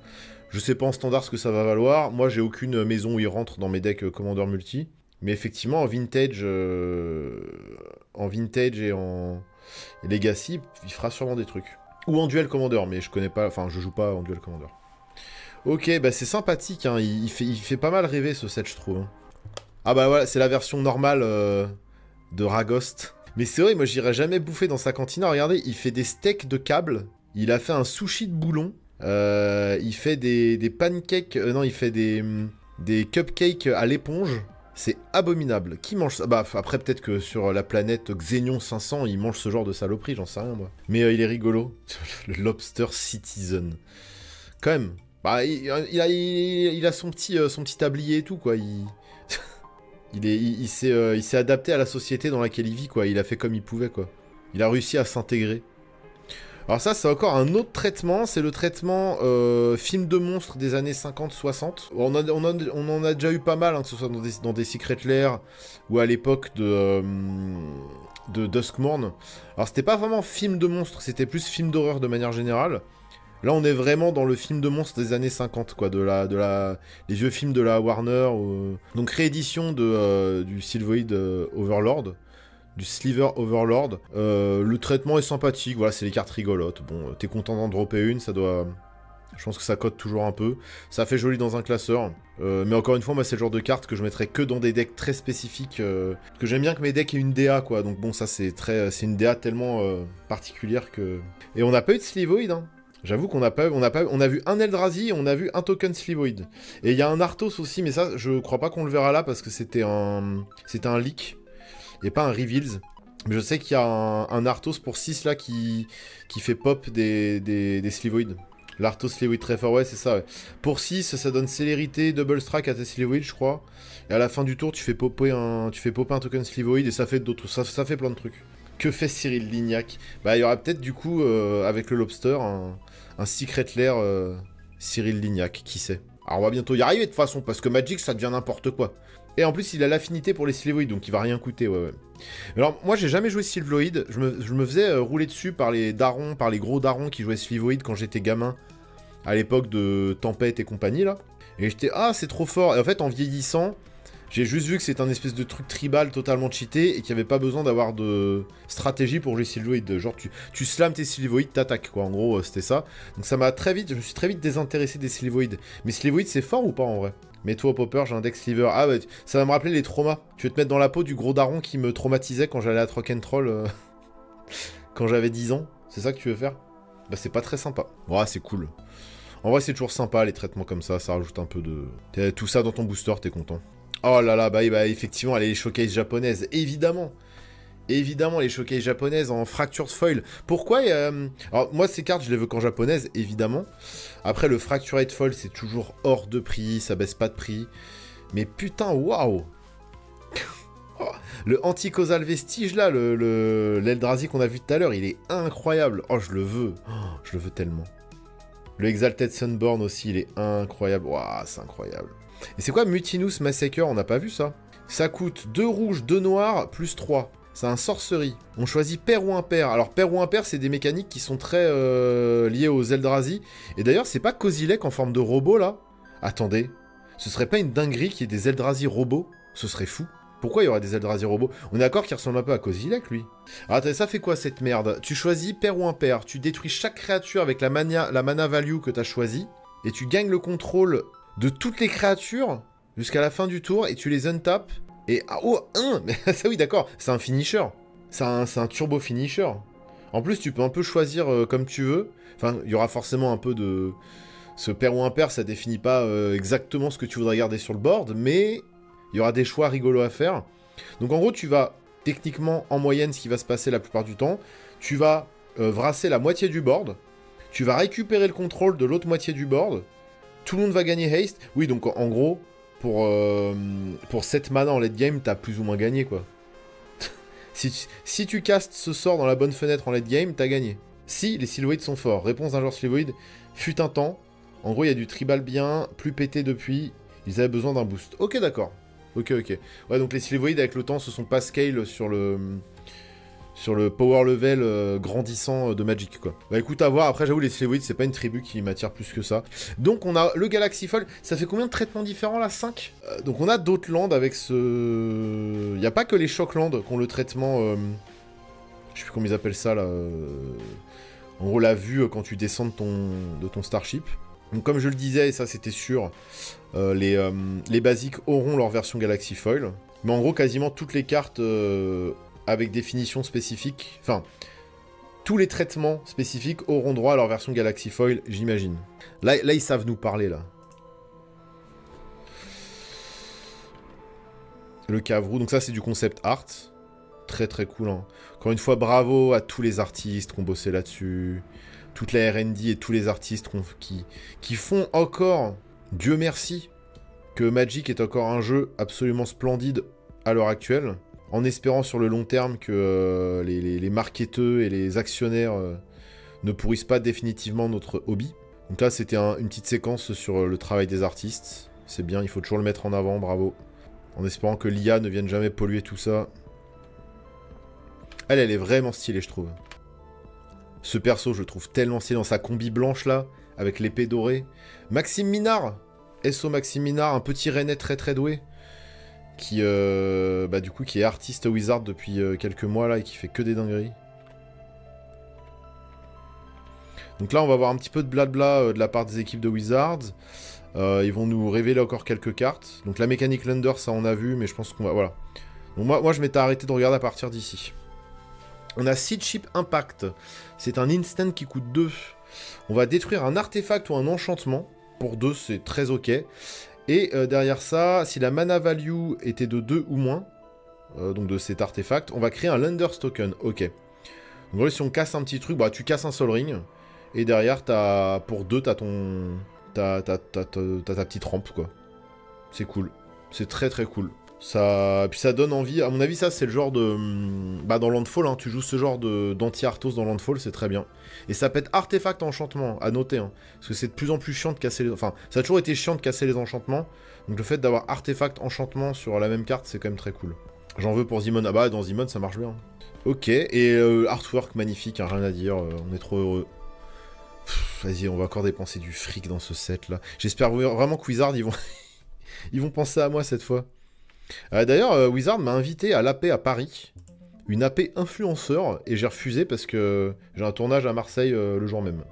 Je sais pas en standard ce que ça va valoir. Moi, j'ai aucune maison où il rentre dans mes decks Commander multi. Mais effectivement, en vintage, en vintage et en legacy, il fera sûrement des trucs. Ou en duel commander, mais je connais pas, enfin je joue pas en duel commander. Ok, bah c'est sympathique, hein. Il fait pas mal rêver ce set, je trouve. Hein. Ah bah voilà, c'est la version normale de Ragost. Mais c'est vrai, moi j'irais jamais bouffer dans sa cantina. Regardez, il fait des steaks de câbles. Il a fait un sushi de boulon. Il fait des pancakes... non, il fait des cupcakes à l'éponge. C'est abominable. Qui mange ça? Bah après peut-être que sur la planète Xenion 500, il mange ce genre de saloperie, j'en sais rien moi. Mais il est rigolo. Le Lobster Citizen. Quand même. Bah il a son petit tablier et tout quoi. Il s'est adapté à la société dans laquelle il vit quoi. Il a fait comme il pouvait quoi. Il a réussi à s'intégrer. Alors ça, c'est encore un autre traitement, c'est le traitement film de monstres des années 50-60. On en a déjà eu pas mal, hein, que ce soit dans des Secret Lair ou à l'époque de Duskmorn. Alors c'était pas vraiment film de monstres, c'était plus film d'horreur de manière générale. Là, on est vraiment dans le film de monstres des années 50, quoi, les vieux films de la Warner. Donc réédition du Sylvoid Overlord. Du Sliver Overlord. Le traitement est sympathique, voilà, c'est les cartes rigolotes. Bon, t'es content d'en dropper une, ça doit... Je pense que ça cote toujours un peu. Ça fait joli dans un classeur. Mais encore une fois, moi, c'est le genre de carte que je mettrais que dans des decks très spécifiques. Que j'aime bien que mes decks aient une DA, quoi. Donc bon, ça, c'est une DA tellement particulière que... Et on n'a pas eu de Slivoid, hein. J'avoue qu'on a vu un Eldrazi et on a vu un token Slivoid. Et il y a un Arthos aussi, mais ça, je crois pas qu'on le verra là parce que c'était un leak. Et pas un Reveals. Mais je sais qu'il y a un Arthos pour 6 là qui fait pop des Slivoid. L'Arthos Slivoid très fort, ouais, c'est ça. Ouais. Pour 6, ça donne célérité, double strike à tes Slivoid, je crois. Et à la fin du tour, tu fais popper un token Slivoid et ça fait d'autres. Ça fait plein de trucs. Que fait Cyril Lignac? Bah, il y aura peut-être du coup, avec le Lobster, un Secret Lair Cyril Lignac, qui sait. Alors on va bientôt y arriver de toute façon, parce que Magic, ça devient n'importe quoi. Et en plus, il a l'affinité pour les Slivoid, donc il va rien coûter, ouais. Alors, moi, j'ai jamais joué Sylvoid. Je me faisais rouler dessus par les darons, par les gros darons qui jouaient Slivoid quand j'étais gamin, à l'époque de Tempête et compagnie, là. Et j'étais, ah, c'est trop fort. Et en fait, en vieillissant, j'ai juste vu que c'était un espèce de truc tribal totalement cheaté et qu'il n'y avait pas besoin d'avoir de stratégie pour jouer Sylvoid. Genre, tu slams tes Sylvoid, t'attaques, quoi. En gros, c'était ça. Donc ça m'a je me suis très vite désintéressé des Sylvoid. Mais Sylvoid, c'est fort ou pas, en vrai? Mets-toi au popper, j'ai un deck Sliver. Ah ouais, ça va me rappeler les traumas. Tu veux te mettre dans la peau du gros daron qui me traumatisait quand j'allais à Trock and Troll quand j'avais 10 ans. C'est ça que tu veux faire? Bah c'est pas très sympa. Ouais, c'est cool. En vrai, c'est toujours sympa les traitements comme ça rajoute un peu de... Tout ça dans ton booster, t'es content. Oh là là, bah effectivement, elle est les showcases japonaises, évidemment. Évidemment, les showcases japonaises en Fractured Foil. Pourquoi Alors, moi, ces cartes, je les veux qu'en japonaise, évidemment. Après, le Fractured Foil, c'est toujours hors de prix, ça baisse pas de prix. Mais putain, waouh. Le Anti-Causal Vestige, là, l'Eldrazi qu'on a vu tout à l'heure, il est incroyable. Oh, je le veux. Oh, je le veux tellement. Le Exalted Sunborn aussi, il est incroyable. Waouh, c'est incroyable. Et c'est quoi Mutinous Massacre? On n'a pas vu ça. Ça coûte 2 rouges, 2 noirs, plus 3. C'est un sorcery. On choisit pair ou impair. Alors, pair ou impair, c'est des mécaniques qui sont très liées aux Eldrazi. Et d'ailleurs, c'est pas Kozilek en forme de robot, là? Attendez. Ce serait pas une dinguerie qu'il y ait des Eldrazi robots? Ce serait fou. Pourquoi il y aurait des Eldrazi robots? On est d'accord qu'il ressemble un peu à Kozilek, lui. Alors, attendez, ça fait quoi, cette merde? Tu choisis pair ou impair. Tu détruis chaque créature avec la mana value que t'as choisi. Et tu gagnes le contrôle de toutes les créatures jusqu'à la fin du tour. Et tu les untapes. Et, oh, mais ça oui, d'accord, c'est un finisher. C'est un turbo finisher. En plus, tu peux un peu choisir comme tu veux. Enfin, il y aura forcément un peu de... Ce pair ou impair, ça définit pas exactement ce que tu voudrais garder sur le board, mais il y aura des choix rigolos à faire. Donc en gros, tu vas, techniquement, en moyenne, ce qui va se passer la plupart du temps, tu vas vrasser la moitié du board, tu vas récupérer le contrôle de l'autre moitié du board, tout le monde va gagner haste. Oui, donc en gros... Pour 7 mana en late game, t'as plus ou moins gagné, quoi. si tu castes ce sort dans la bonne fenêtre en late game, t'as gagné. Si les Sylvoids sont forts. Réponse d'un joueur Sylvoid. Fut un temps. En gros, il y a du tribal bien, plus pété depuis. Ils avaient besoin d'un boost. Ok, d'accord. Ok. Ouais, donc les Sylvoids, avec le temps, se sont pas scale sur le power level grandissant de Magic, quoi. Bah écoute, à voir. Après, j'avoue, les Sylvoids, c'est pas une tribu qui m'attire plus que ça. Donc, on a le Galaxy Foil. Ça fait combien de traitements différents, là? 5 donc, on a d'autres lands avec ce... Il n'y a pas que les Shocklands qui ont le traitement Je sais plus comment ils appellent ça, là. En gros, la vue quand tu descends de ton Starship. Donc, comme je le disais, et ça, c'était sûr, les basiques auront leur version Galaxy Foil. Mais en gros, quasiment toutes les cartes avec des finitions spécifiques... Enfin, tous les traitements spécifiques auront droit à leur version Galaxy Foil, j'imagine. Là, ils savent nous parler, là. Le Cavrou, donc ça, c'est du concept art. Très, très cool, hein. Encore une fois, bravo à tous les artistes qui ont bossé là-dessus. Toute la R&D et tous les artistes qui font encore, Dieu merci, que Magic est encore un jeu absolument splendide à l'heure actuelle, en espérant sur le long terme que les marketeurs et les actionnaires ne pourrissent pas définitivement notre hobby. Donc là, c'était une petite séquence sur le travail des artistes. C'est bien, il faut toujours le mettre en avant, bravo. En espérant que l'IA ne vienne jamais polluer tout ça. Elle est vraiment stylée, je trouve. Ce perso, je le trouve tellement stylé dans sa combi blanche, là, avec l'épée dorée. Maxime Minard, SO Maxime Minard, un petit rennais très très doué, qui, du coup, qui est artiste Wizard depuis quelques mois, là, et qui fait que des dingueries. Donc là, on va avoir un petit peu de blabla de la part des équipes de Wizards. Ils vont nous révéler encore quelques cartes. Donc la mécanique Lender, ça on a vu, mais je pense qu'on va... Voilà. Donc moi je m'étais arrêté de regarder à partir d'ici. On a Seed Ship Impact. C'est un instant qui coûte 2. On va détruire un artefact ou un enchantement. Pour 2, c'est très ok. Et derrière ça, si la mana value était de 2 ou moins, donc de cet artefact, on va créer un Lender's Token. Ok. Donc là, si on casse un petit truc, bah tu casses un Sol Ring. Et derrière, pour 2, t'as ton... T'as ta petite rampe, quoi. C'est cool. C'est très très cool. Puis ça donne envie. À mon avis, ça, c'est le genre de... dans Landfall, hein, tu joues ce genre d'anti-Arthos dans Landfall, c'est très bien. Et ça peut être artefact enchantement, à noter. Hein, parce que c'est de plus en plus chiant de casser les... Enfin, ça a toujours été chiant de casser les enchantements. Donc le fait d'avoir artefact enchantement sur la même carte, c'est quand même très cool. J'en veux pour Zimon. Ah bah, dans Zimon, ça marche bien. Ok, et artwork magnifique, hein, rien à dire. On est trop heureux. Vas-y, on va encore dépenser du fric dans ce set là. J'espère vraiment que Wizard ils vont penser à moi cette fois. D'ailleurs, Wizard m'a invité à l'AP à Paris, une AP influenceur, et j'ai refusé parce que j'ai un tournage à Marseille le jour même.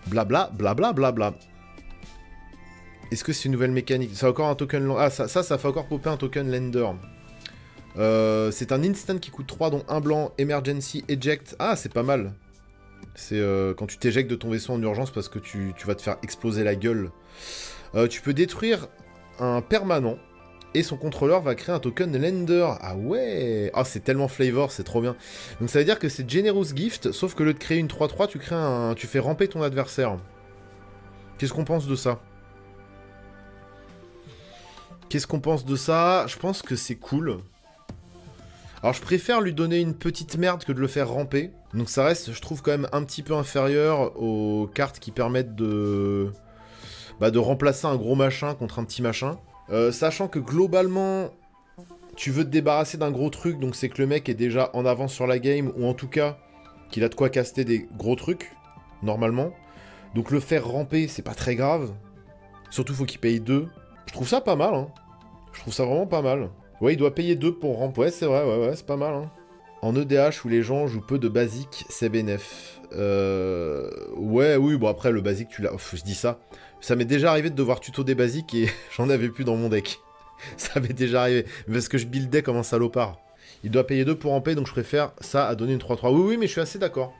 Blabla, blabla, blabla. Est-ce que c'est une nouvelle mécanique? Ça a encore un token... Ah, ça fait encore popper un token Lender. C'est un instant qui coûte 3, dont un blanc, Emergency Eject. Ah, c'est pas mal. C'est quand tu t'éjectes de ton vaisseau en urgence parce que tu vas te faire exploser la gueule. Tu peux détruire un permanent et son contrôleur va créer un token Lender. Ah ouais. Ah, c'est tellement flavor, c'est trop bien. Donc ça veut dire que c'est Generous Gift, sauf que au lieu de créer une 3-3, tu fais ramper ton adversaire. Qu'est-ce qu'on pense de ça? Qu'est-ce qu'on pense de ça? Je pense que c'est cool. Alors je préfère lui donner une petite merde que de le faire ramper. Donc ça reste, je trouve, quand même un petit peu inférieur aux cartes qui permettent de remplacer un gros machin contre un petit machin. Sachant que globalement, tu veux te débarrasser d'un gros truc, donc c'est que le mec est déjà en avance sur la game, ou en tout cas, qu'il a de quoi caster des gros trucs, normalement. Donc le faire ramper, c'est pas très grave. Surtout, faut qu'il paye 2. Je trouve ça pas mal, hein. Je trouve ça vraiment pas mal. Ouais, il doit payer 2 pour ramper. Ouais, c'est vrai, ouais, c'est pas mal, hein. En EDH où les gens jouent peu de basique, c'est bénef. Ouais, oui, bon après le basique, je dis ça. Ça m'est déjà arrivé de devoir tuto des basiques et j'en avais plus dans mon deck. Ça m'est déjà arrivé. Parce que je buildais comme un salopard. Il doit payer 2 pour ramper, donc je préfère ça à donner une 3-3. Oui, mais je suis assez d'accord.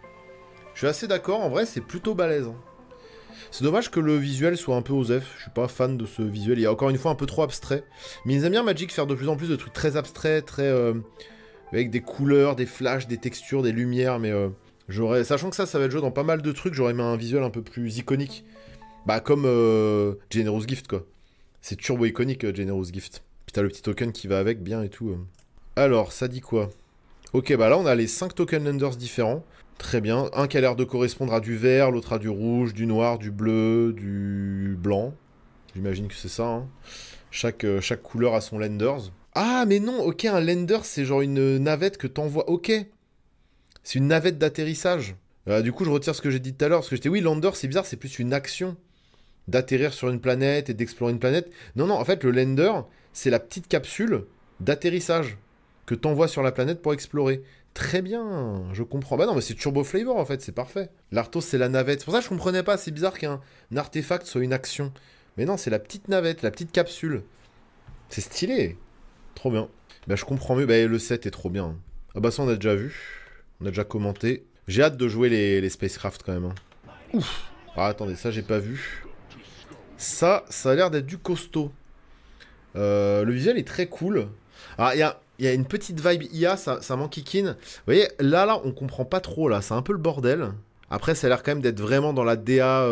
Je suis assez d'accord, en vrai, c'est plutôt balèze. C'est dommage que le visuel soit un peu osef. Je suis pas fan de ce visuel. Il y a encore une fois un peu trop abstrait. Mais ils aiment bien Magic faire de plus en plus de trucs très abstraits, très... avec des couleurs, des flashs, des textures, des lumières, mais sachant que ça va être joué dans pas mal de trucs, j'aurais mis un visuel un peu plus iconique. Bah comme Generous Gift, quoi. C'est turbo iconique, Generous Gift. Puis t'as le petit token qui va avec, bien et tout. Alors, ça dit quoi? Ok, bah là on a les 5 token lenders différents. Très bien. Un qui a l'air de correspondre à du vert, l'autre à du rouge, du noir, du bleu, du blanc. J'imagine que c'est ça, hein. Chaque couleur a son lenders. Ah, mais non, ok, un lender, c'est genre une navette que t'envoies. Ok. C'est une navette d'atterrissage. Du coup, je retire ce que j'ai dit tout à l'heure, parce que j'étais, oui, lander, c'est bizarre, c'est plus une action d'atterrir sur une planète et d'explorer une planète. Non, en fait, le lander, c'est la petite capsule d'atterrissage que t'envoies sur la planète pour explorer. Très bien, je comprends. Bah non, mais c'est Turbo Flavor en fait, c'est parfait. L'Arthos, c'est la navette. C'est pour ça que je comprenais pas, c'est bizarre qu'un artefact soit une action. Mais non, c'est la petite navette, la petite capsule. C'est stylé. Trop bien. Bah je comprends mieux, bah le set est trop bien. Ah bah ça on a déjà vu, on a déjà commenté. J'ai hâte de jouer les spacecraft quand même. Hein. Ouf. Ah attendez, ça j'ai pas vu. Ça a l'air d'être du costaud. Le visuel est très cool. Alors, il y a une petite vibe IA, ça m'enquiquine. Vous voyez, là, on comprend pas trop, là. C'est un peu le bordel. Après, ça a l'air quand même d'être vraiment dans la DA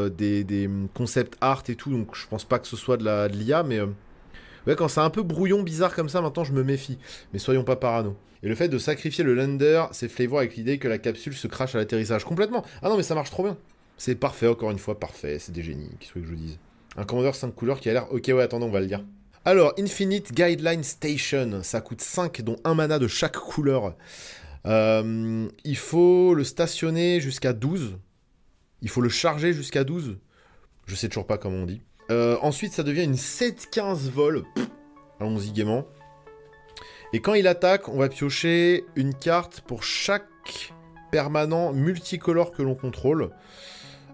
des concept art et tout. Donc, je pense pas que ce soit de l'IA, mais... ouais, quand c'est un peu brouillon, bizarre comme ça, maintenant, je me méfie. Mais soyons pas parano. Et le fait de sacrifier le lander, c'est Flavor avec l'idée que la capsule se crache à l'atterrissage. Complètement. Ah non, mais ça marche trop bien. C'est parfait, encore une fois, parfait. C'est des génies, qu'il soit que je dise. Un commandeur 5 couleurs qui a l'air... Ok, ouais, attendez, on va le lire. Alors, Infinite Guideline Station. Ça coûte 5, dont 1 mana de chaque couleur. Il faut le stationner jusqu'à 12. Il faut le charger jusqu'à 12. Je sais toujours pas comment on dit. Ensuite, ça devient une 7-15 vol. Allons-y gaiement. Et quand il attaque, on va piocher une carte pour chaque permanent multicolore que l'on contrôle.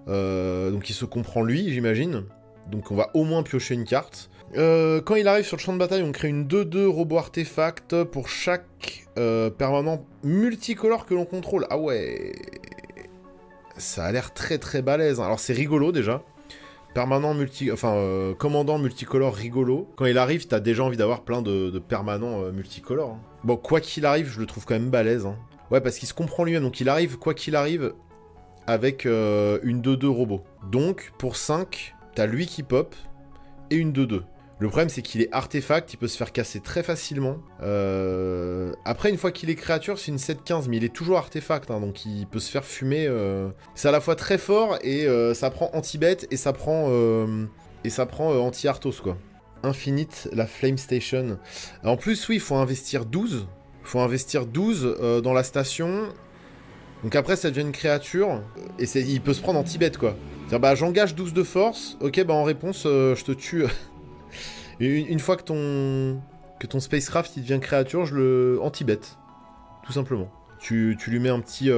Donc il se comprend lui, j'imagine. Donc on va au moins piocher une carte. Quand il arrive sur le champ de bataille, on crée une 2-2 robot artefact pour chaque permanent multicolore que l'on contrôle. Ah ouais. Ça a l'air très très balèze. Alors c'est rigolo déjà. Commandant multicolore rigolo. Quand il arrive, t'as déjà envie d'avoir plein de permanents multicolores. Hein. Bon, quoi qu'il arrive, je le trouve quand même balèze. Hein. Ouais, parce qu'il se comprend lui-même. Donc il arrive, quoi qu'il arrive, avec une 2-2 robot. Donc, pour 5, t'as lui qui pop et une 2-2. Le problème, c'est qu'il est artefact, il peut se faire casser très facilement. Après, une fois qu'il est créature, c'est une 7-15, mais il est toujours artefact, hein, donc il peut se faire fumer. C'est à la fois très fort, et ça prend anti-bête, et ça prend anti-arthos, quoi. Infinite, la Flame Station. En plus, oui, il faut investir 12. Il faut investir 12 dans la station. Donc après, ça devient une créature, et il peut se prendre anti-bête, quoi. C'est-à-dire, bah, j'engage 12 de force, ok, bah en réponse, je te tue... Une fois que ton spacecraft il devient créature, je le anti-bet. Tout simplement. Tu lui mets un petit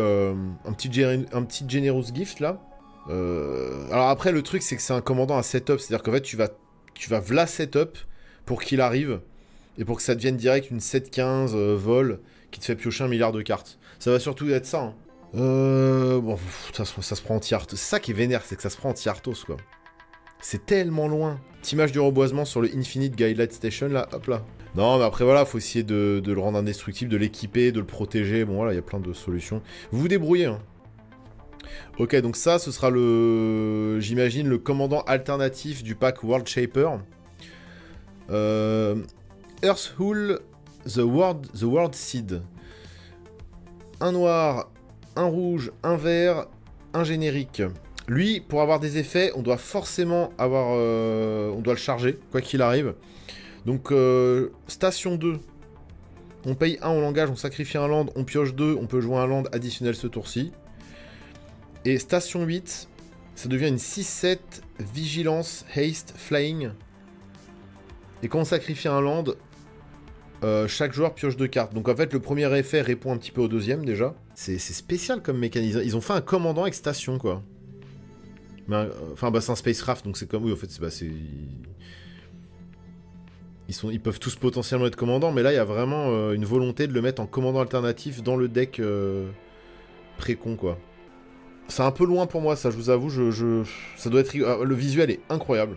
generous gift là. Alors après le truc c'est que c'est un commandant à setup, c'est-à-dire qu'en fait tu vas v'la setup pour qu'il arrive et pour que ça devienne direct une 7-15 vol qui te fait piocher 1 milliard de cartes. Ça va surtout être ça. Hein. Bon, ça se prend anti-arthos. C'est ça qui est vénère, c'est que ça se prend anti-arthos quoi. C'est tellement loin. Petite image du reboisement sur le Infinite Guideline Station, là, hop là. Non, mais après, voilà, faut essayer de le rendre indestructible, de l'équiper, de le protéger. Bon, voilà, il y a plein de solutions. Vous vous débrouillez, hein. Ok, donc ça, ce sera j'imagine, le commandant alternatif du pack World Shaper. Earthhull, the World Seed. Un noir, un rouge, un vert, un générique. Lui, pour avoir des effets, on doit forcément avoir... on doit le charger, quoi qu'il arrive. Donc, station 2. On paye 1 au langage, on sacrifie un land, on pioche 2, on peut jouer un land additionnel ce tour-ci. Et station 8, ça devient une 6-7, vigilance, haste, flying. Et quand on sacrifie un land, chaque joueur pioche 2 cartes. Donc en fait, le premier effet répond un petit peu au deuxième, déjà. C'est spécial comme mécanisme. Ils ont fait un commandant avec station, quoi. Enfin, bah, c'est un spacecraft, donc c'est comme... Oui, en fait, ils peuvent tous potentiellement être commandants, mais là, il y a vraiment une volonté de le mettre en commandant alternatif dans le deck pré-con, quoi. C'est un peu loin pour moi, ça, je vous avoue. Ça doit être... le visuel est incroyable.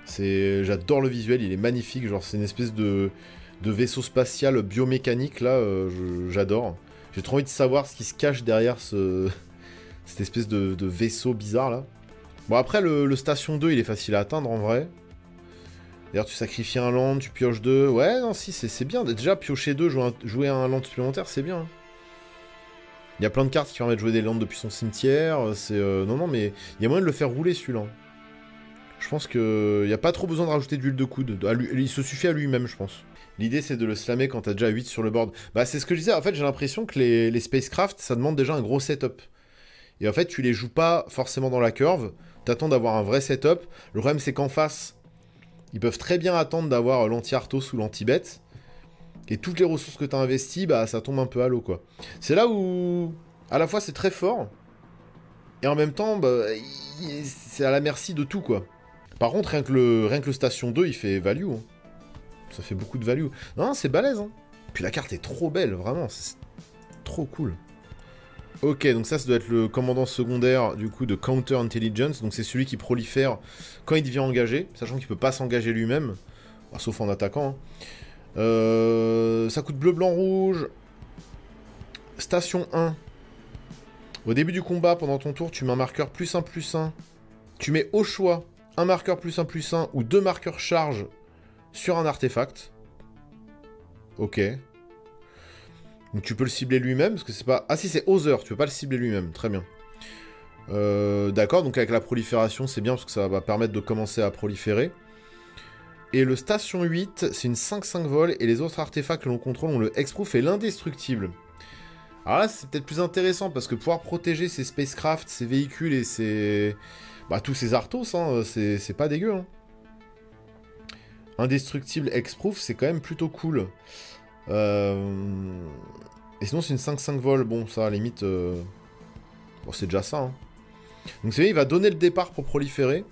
J'adore le visuel, il est magnifique. Genre, c'est une espèce de vaisseau spatial biomécanique, là. J'adore. J'ai trop envie de savoir ce qui se cache derrière cette espèce de vaisseau bizarre là. Bon après le station 2 il est facile à atteindre en vrai. D'ailleurs tu sacrifies un land, tu pioches 2. Ouais non si c'est bien. Déjà piocher 2, jouer un land supplémentaire c'est bien. Il y a plein de cartes qui permettent de jouer des lands depuis son cimetière. Non mais il y a moyen de le faire rouler celui-là. Je pense qu'il n'y a pas trop besoin de rajouter d'huile de coude. Il se suffit à lui-même je pense. L'idée c'est de le slammer quand t'as déjà 8 sur le board. Bah c'est ce que je disais, en fait j'ai l'impression que les spacecraft ça demande déjà un gros setup. Et en fait, tu les joues pas forcément dans la curve, t'attends d'avoir un vrai setup. Le problème, c'est qu'en face, ils peuvent très bien attendre d'avoir l'anti-arthos ou l'anti-bet. Et toutes les ressources que tu as investies, bah ça tombe un peu à l'eau, quoi. C'est là où, à la fois, c'est très fort, et en même temps, bah, c'est à la merci de tout, quoi. Par contre, rien que le Station 2, il fait value. Hein. Ça fait beaucoup de value. Non, c'est balèze, hein. Puis la carte est trop belle, vraiment. C'est trop cool. Ok, donc ça doit être le commandant secondaire, du coup, de Counter Intelligence. Donc c'est celui qui prolifère quand il devient engagé, sachant qu'il peut pas s'engager lui-même. Bah, sauf en attaquant. Hein. Ça coûte bleu, blanc, rouge. Station 1. Au début du combat, pendant ton tour, tu mets un marqueur +1/+1. Tu mets au choix un marqueur +1/+1 ou 2 marqueurs charge sur un artefact. Ok. Donc tu peux le cibler lui-même, parce que c'est pas... Ah si, c'est Other, tu peux pas le cibler lui-même, très bien. D'accord, donc avec la prolifération, c'est bien, parce que ça va permettre de commencer à proliférer. Et le Station 8, c'est une 5/5 vol, et les autres artefacts que l'on contrôle ont le Hexproof et l'indestructible. Alors là, c'est peut-être plus intéressant, parce que pouvoir protéger ces spacecraft, ces véhicules et ces... Bah, tous ces Arthos, hein, c'est pas dégueu. Hein. Indestructible Hexproof, c'est quand même plutôt cool. Et sinon, c'est une 5/5 vol. Bon, ça, à la limite... Bon, c'est déjà ça. Hein. Donc, c'est vrai, il va donner le départ pour proliférer.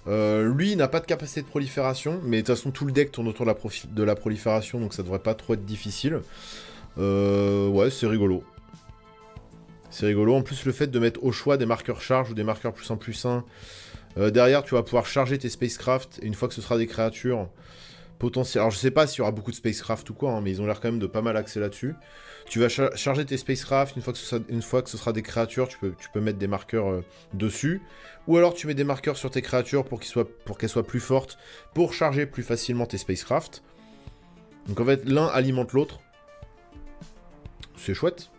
Lui, il n'a pas de capacité de prolifération. Mais de toute façon, tout le deck tourne autour de la prolifération. Donc, ça devrait pas trop être difficile. Ouais, c'est rigolo. C'est rigolo. En plus, le fait de mettre au choix des marqueurs charge ou des marqueurs +1/+1. Derrière, tu vas pouvoir charger tes spacecraft. Et une fois que ce sera des créatures potentielles... Alors, je sais pas s'il y aura beaucoup de spacecraft ou quoi. Hein, mais ils ont l'air quand même de pas mal axer là-dessus. Tu vas charger tes spacecraft. Une fois que ce sera des créatures, tu peux mettre des marqueurs dessus. Ou alors, tu mets des marqueurs sur tes créatures pour qu'elles soient plus fortes. Pour charger plus facilement tes spacecraft. Donc, en fait, l'un alimente l'autre. C'est chouette.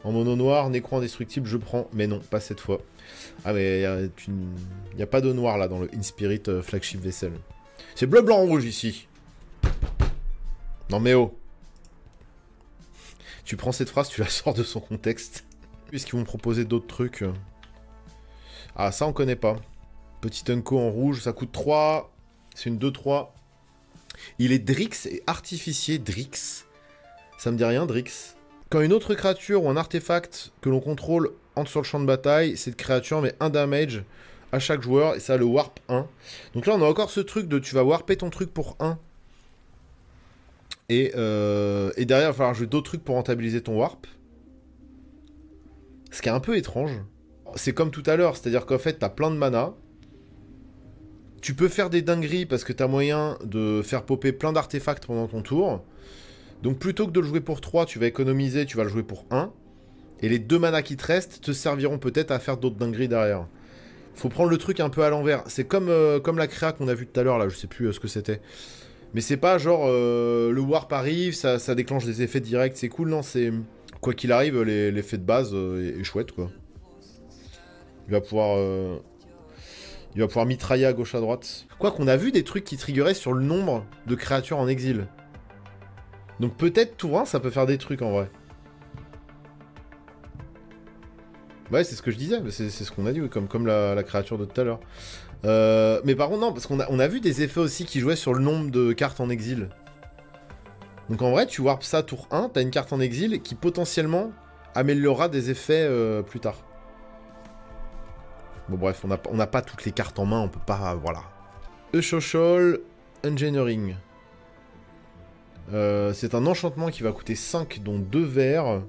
En mono noir, Nécro indestructible, je prends. Mais non, pas cette fois. Ah, mais il n'y a pas de noir là dans le Inspirit Flagship Vessel. C'est bleu, blanc, rouge ici. Non mais oh. Tu prends cette phrase, tu la sors de son contexte. Est-ce qu'ils vont me proposer d'autres trucs? Ah, ça on connaît pas. Petit Unco en rouge, ça coûte 3. C'est une 2-3. Il est Drix et artificier Drix. Ça me dit rien, Drix. Quand une autre créature ou un artefact que l'on contrôle entre sur le champ de bataille, cette créature met 1 damage à chaque joueur et ça a le warp 1. Donc là, on a encore ce truc de tu vas warper ton truc pour 1. Et derrière, il va falloir jouer d'autres trucs pour rentabiliser ton warp. Ce qui est un peu étrange. C'est comme tout à l'heure, c'est-à-dire qu'en fait, t'as plein de mana. Tu peux faire des dingueries parce que t'as moyen de faire popper plein d'artefacts pendant ton tour. Donc plutôt que de le jouer pour 3, tu vas économiser, tu vas le jouer pour 1. Et les 2 manas qui te restent te serviront peut-être à faire d'autres dingueries derrière. Faut prendre le truc un peu à l'envers. C'est comme la créa qu'on a vu tout à l'heure, là, je sais plus ce que c'était. Mais c'est pas genre le warp arrive, ça déclenche des effets directs, c'est cool, non, c'est... Quoi qu'il arrive, l'effet de base est chouette, quoi. Il va pouvoir mitrailler à gauche à droite. Quoi qu'on a vu des trucs qui triggeraient sur le nombre de créatures en exil. Donc peut-être tour 1, ça peut faire des trucs en vrai. Ouais, c'est ce que je disais, c'est ce qu'on a dit, oui, comme la créature de tout à l'heure. Mais par contre, non, parce qu'on a vu des effets aussi qui jouaient sur le nombre de cartes en exil. Donc en vrai, tu warp ça tour 1, t'as une carte en exil qui potentiellement améliorera des effets plus tard. Bon bref, on n'a pas toutes les cartes en main, on peut pas... Voilà. Social Engineering. C'est un enchantement qui va coûter 5, dont 2 verts.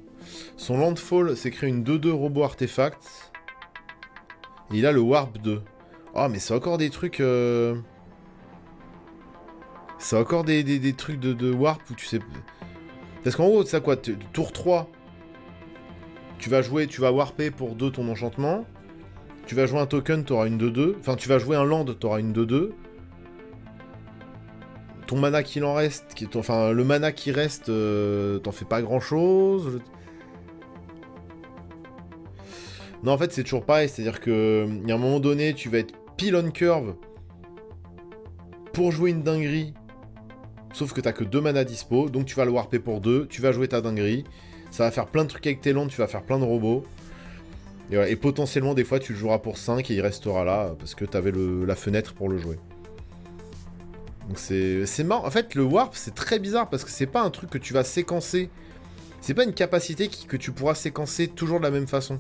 Son landfall, c'est créer une 2-2 robot artefact. Et il a le warp 2. Oh, mais c'est encore des trucs... C'est encore des trucs de warp où tu sais... Parce qu'en gros, ça quoi, tour 3, tu vas warper pour 2 ton enchantement. Tu vas jouer un token, t'auras une 2-2. Enfin, tu vas jouer un land, t'auras une 2-2. Ton mana qu'il en reste, enfin le mana qui reste, t'en fais pas grand chose. Non, en fait, c'est toujours pareil, c'est-à-dire que il y a un moment donné, tu vas être pile on curve pour jouer une dinguerie, sauf que t'as que 2 mana dispo, donc tu vas le warper pour 2, tu vas jouer ta dinguerie, ça va faire plein de trucs avec tes lands, tu vas faire plein de robots. Et, voilà, et potentiellement, des fois, tu le joueras pour 5 et il restera là, parce que t'avais la fenêtre pour le jouer. Donc c'est marrant. En fait, le warp, c'est très bizarre parce que c'est pas un truc que tu vas séquencer. C'est pas une capacité que tu pourras séquencer toujours de la même façon.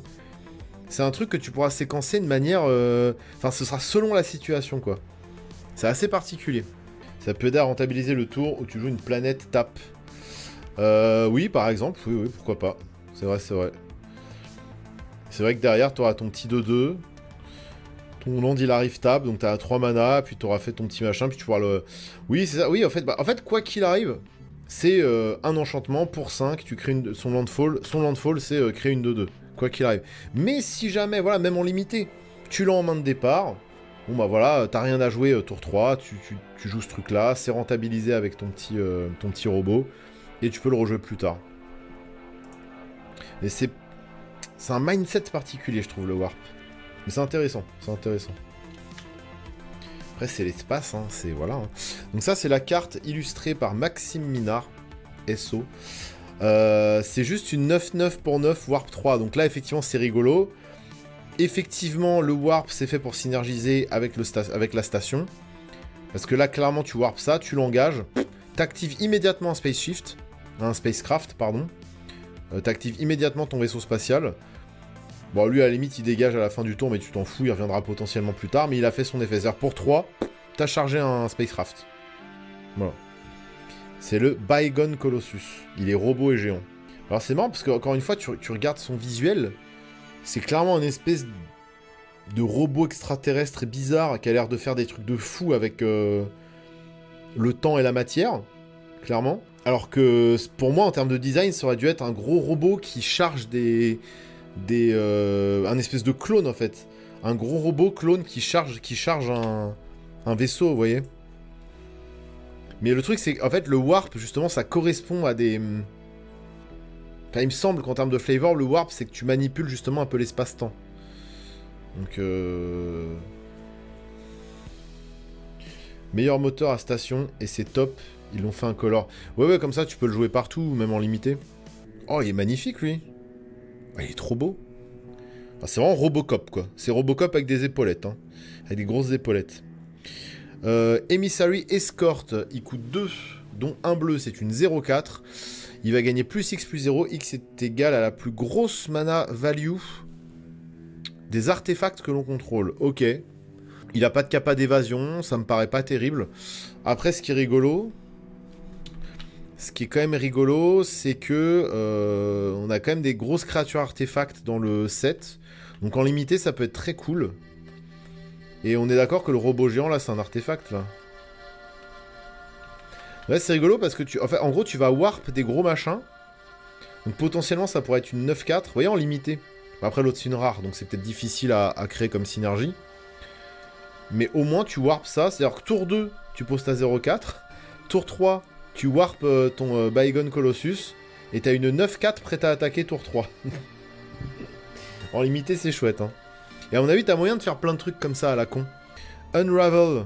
C'est un truc que tu pourras séquencer de manière... Enfin, ce sera selon la situation, quoi. C'est assez particulier. Ça peut aider à rentabiliser le tour où tu joues une planète tape. Oui, par exemple. Oui, pourquoi pas. C'est vrai, c'est vrai. C'est vrai que derrière, tu auras ton petit 2-2. Ton land, il arrive table, donc tu as 3 mana, puis tu auras fait ton petit machin, puis tu pourras le... Oui, c'est ça. Oui, en fait, quoi qu'il arrive, c'est un enchantement pour 5. Tu crées son landfall. Son landfall, c'est créer une 2-2. Quoi qu'il arrive. Mais si jamais, voilà, même en limité, tu l'as en main de départ... Bon bah voilà, t'as rien à jouer tour 3, tu joues ce truc là, c'est rentabilisé avec ton petit robot, et tu peux le rejouer plus tard. Et c'est un mindset particulier, je trouve, le warp. Mais c'est intéressant, c'est intéressant. Après c'est l'espace, hein, c'est voilà. Hein. Donc ça c'est la carte illustrée par Maxime Minard, SO. C'est juste une 9-9 pour 9 warp 3, donc là effectivement c'est rigolo. Effectivement, le warp, c'est fait pour synergiser avec la station. Parce que là, clairement, tu warp ça, tu l'engages. T'actives immédiatement un spacecraft, pardon. T'actives immédiatement ton vaisseau spatial. Bon, lui, à la limite, il dégage à la fin du tour, mais tu t'en fous, il reviendra potentiellement plus tard. Mais il a fait son effet. C'est-à-dire, pour 3, t'as chargé un spacecraft. Voilà. C'est le Bygone Colossus. Il est robot et géant. Alors, c'est marrant, parce que, encore une fois, tu regardes son visuel... C'est clairement une espèce de robot extraterrestre bizarre qui a l'air de faire des trucs de fou avec le temps et la matière, clairement. Alors que pour moi, en termes de design, ça aurait dû être un gros robot qui charge un espèce de clone en fait. Un gros robot clone qui charge un vaisseau, vous voyez. Mais le truc, c'est qu'en fait, le warp, justement, ça correspond à des... Enfin, il me semble qu'en termes de flavor, le warp, c'est que tu manipules justement un peu l'espace-temps. Donc, meilleur moteur à station, et c'est top. Ils l'ont fait incolore. Ouais, comme ça, tu peux le jouer partout, même en limité. Oh, il est magnifique, lui. Oh, il est trop beau. Enfin, c'est vraiment Robocop, quoi. C'est Robocop avec des épaulettes, hein. Avec des grosses épaulettes. Emissary Escort, il coûte 2, dont un bleu, c'est une 0,4. Il va gagner plus X plus 0. X est égal à la plus grosse mana value des artefacts que l'on contrôle. Ok. Il a pas de capa d'évasion, ça me paraît pas terrible. Après, ce qui est quand même rigolo, c'est que on a quand même des grosses créatures artefacts dans le set. Donc en limité, ça peut être très cool. Et on est d'accord que le robot géant, là, c'est un artefact, là. Ouais, c'est rigolo parce que en gros, tu vas warp des gros machins. Donc potentiellement, ça pourrait être une 9-4. Vous voyez, en limité. Après, l'autre, c'est une rare, donc c'est peut-être difficile à créer comme synergie. Mais au moins, tu warp ça. C'est-à-dire que tour 2, tu poses ta 0-4. Tour 3, tu warp ton Bygone Colossus. Et t'as une 9-4 prête à attaquer tour 3. En limité, c'est chouette, hein. Et à mon avis, t'as moyen de faire plein de trucs comme ça à la con. Unravel.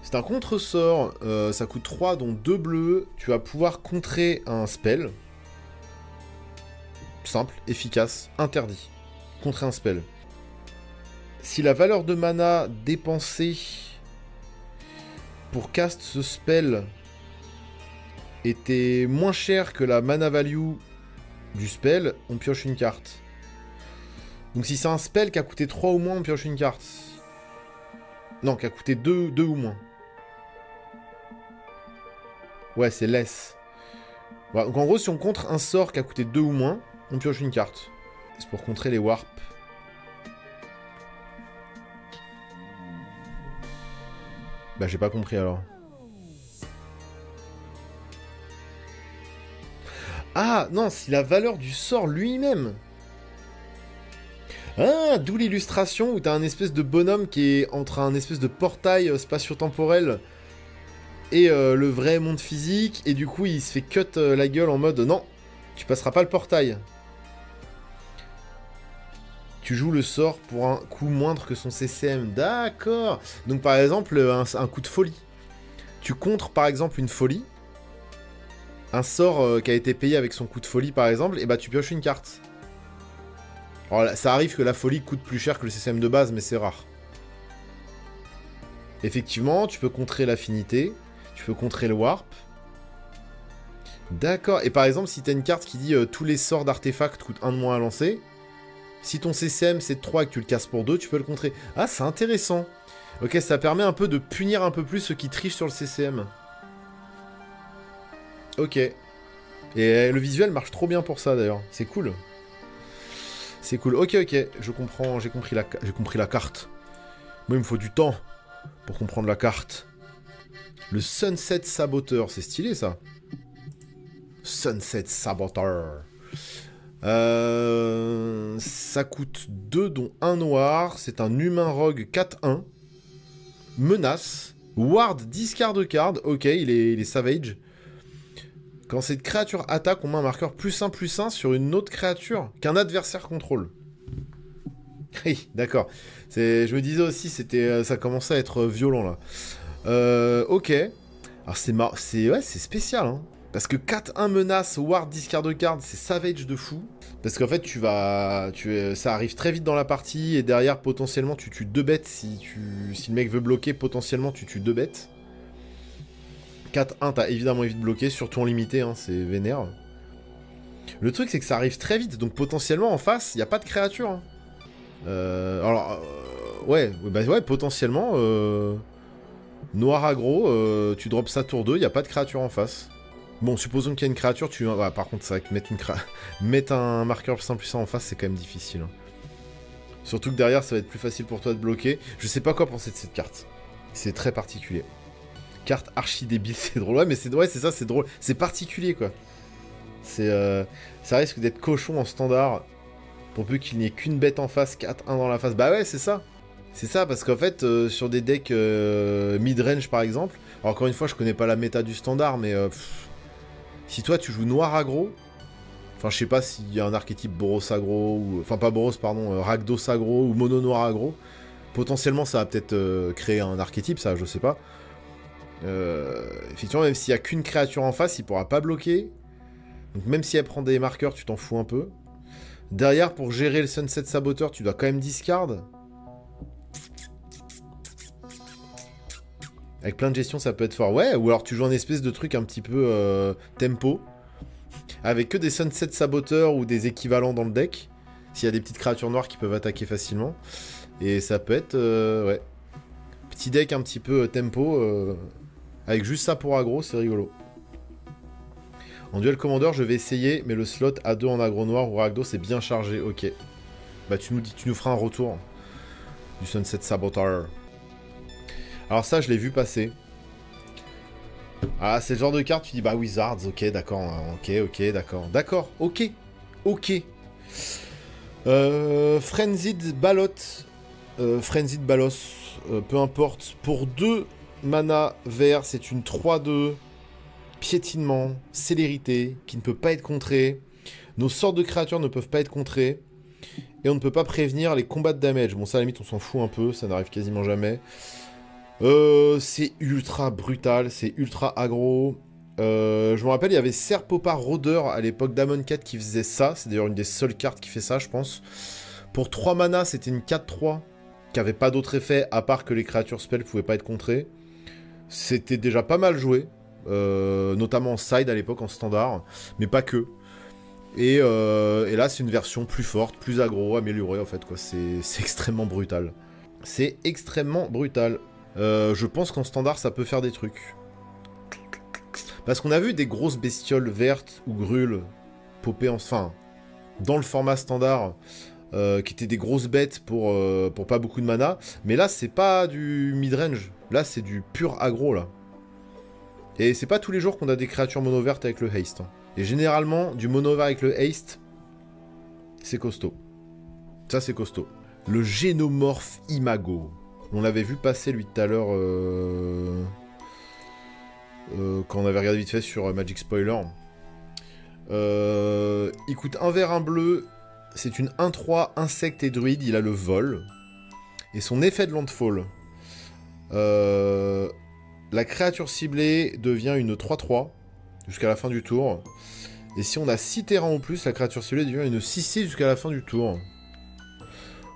C'est un contre-sort, ça coûte 3, dont 2 bleus. Tu vas pouvoir contrer un spell. Simple, efficace, interdit. Contrer un spell. Si la valeur de mana dépensée pour cast ce spell était moins chère que la mana value du spell, on pioche une carte. Donc si c'est un spell qui a coûté 3 ou moins, on pioche une carte. Non, qui a coûté 2 ou moins. Ouais, c'est less. Voilà, donc en gros, si on contre un sort qui a coûté 2 ou moins, on pioche une carte. C'est pour contrer les warps. Bah, j'ai pas compris alors. Ah, non, c'est la valeur du sort lui-même. Ah, d'où l'illustration où t'as un espèce de bonhomme qui est entre un espèce de portail spatio-temporel et le vrai monde physique, et du coup il se fait cut la gueule en mode non, tu passeras pas le portail. Tu joues le sort pour un coût moindre que son CCM, d'accord. Donc par exemple un coup de folie. Tu contres par exemple une folie, un sort qui a été payé avec son coup de folie par exemple, et bah tu pioches une carte. Alors là, ça arrive que la folie coûte plus cher que le CCM de base, mais c'est rare. Effectivement, tu peux contrer l'affinité, tu peux contrer le warp. D'accord, et par exemple, si t'as une carte qui dit tous les sorts d'artefacts coûtent 1 de moins à lancer, si ton CCM c'est de 3 et que tu le casses pour 2, tu peux le contrer. Ah, c'est intéressant. Ok, ça permet un peu de punir un peu plus ceux qui trichent sur le CCM. Ok. Et le visuel marche trop bien pour ça d'ailleurs, c'est cool. C'est cool, ok, je comprends, j'ai compris la carte. Moi, il me faut du temps pour comprendre la carte. Le Sunset Saboteur, c'est stylé ça. Sunset Saboteur. Ça coûte 2, dont 1 noir. C'est un humain rogue 4-1. Menace. Ward, discard card. Ok, il est savage. Quand cette créature attaque, on met un marqueur +1/+1 sur une autre créature qu'un adversaire contrôle. Oui, d'accord. Je me disais aussi, ça commençait à être violent là. Ok. Alors c'est spécial, hein. Parce que 4-1 menace, ward, discard card, c'est savage de fou. Parce qu'en fait, ça arrive très vite dans la partie, et derrière, potentiellement, tu tues 2 bêtes. Si le mec veut bloquer, potentiellement, tu tues 2 bêtes. 4-1, t'as évidemment envie de bloquer, surtout en limité, hein, c'est vénère. Le truc, c'est que ça arrive très vite, donc potentiellement, en face, il n'y a pas de créature. Hein. Ouais, potentiellement, noir aggro, tu drops ça tour 2, il n'y a pas de créature en face. Bon, supposons qu'il y a une créature, par contre, c'est vrai que mettre un marqueur +1/+1 en face, c'est quand même difficile. Hein. Surtout que derrière, ça va être plus facile pour toi de bloquer. Je sais pas quoi penser de cette carte. C'est très particulier. Carte archi débile, c'est drôle. Ouais, mais c'est ça, c'est drôle. C'est particulier, quoi. Ça risque d'être cochon en standard. Pour peu qu'il n'y ait qu'une bête en face, 4-1 dans la face. Bah ouais, c'est ça. C'est ça, parce qu'en fait, sur des decks mid-range, par exemple... Alors, encore une fois, je connais pas la méta du standard, mais... si toi, tu joues noir aggro... Enfin, je sais pas s'il y a un archétype Boros aggro, ou... Enfin, pas Boros, pardon, Rakdos aggro, ou Mono noir aggro. Potentiellement, ça va peut-être créer un archétype, ça, je sais pas. Effectivement, même s'il y a qu'une créature en face, il pourra pas bloquer. Donc même si elle prend des marqueurs, tu t'en fous un peu. Derrière, pour gérer le Sunset Saboteur, tu dois quand même discard. Avec plein de gestion, ça peut être fort. Ouais, ou alors tu joues un espèce de truc un petit peu tempo. Avec que des Sunset Saboteurs ou des équivalents dans le deck. S'il y a des petites créatures noires qui peuvent attaquer facilement. Et ça peut être... ouais. Petit deck un petit peu tempo. Avec juste ça pour aggro, c'est rigolo. En duel commandeur, je vais essayer, mais le slot A2 en aggro noir ou Rakdos c'est bien chargé. Ok. Bah tu nous feras un retour du Sunset Saboteur. Alors ça, je l'ai vu passer. Ah, c'est le genre de carte, tu dis, bah Wizards, ok, d'accord, ok, d'accord. D'accord, ok. Frenzied Ballot. Frenzied Balos, peu importe. Pour 2 mana vert, c'est une 3-2. Piétinement, célérité, qui ne peut pas être contrée. Nos sorts de créatures ne peuvent pas être contrées. Et on ne peut pas prévenir les combats de damage. Bon, ça, à la limite, on s'en fout un peu, ça n'arrive quasiment jamais. C'est ultra brutal, c'est ultra aggro. Je me rappelle, il y avait Serpopar Rôdeur à l'époque d'Amonkhet qui faisait ça. C'est d'ailleurs une des seules cartes qui fait ça, je pense. Pour 3 mana, c'était une 4-3 qui avait pas d'autre effet à part que les créatures spell pouvaient pas être contrées. C'était déjà pas mal joué. Notamment en side à l'époque, en standard. Mais pas que. Et là, c'est une version plus forte, plus aggro, améliorée en fait, quoi. C'est extrêmement brutal. C'est extrêmement brutal. Je pense qu'en standard, ça peut faire des trucs. Parce qu'on a vu des grosses bestioles vertes ou grules popper enfin dans le format standard, qui étaient des grosses bêtes pour pas beaucoup de mana. Mais là, c'est pas du mid-range. Là, c'est du pur aggro, là. Et c'est pas tous les jours qu'on a des créatures mono vertes avec le haste. Hein. Et généralement, du mono vert avec le haste, c'est costaud. Ça, c'est costaud. Le Génomorphe Imago. On l'avait vu passer, lui, tout à l'heure, quand on avait regardé vite fait sur Magic Spoiler. Il coûte 1 vert, 1 bleu. C'est une 1-3 insecte et druide. Il a le vol. Et son effet de landfall. La créature ciblée devient une 3-3 jusqu'à la fin du tour. Et si on a 6 terrains en plus, la créature ciblée devient une 6-6 jusqu'à la fin du tour.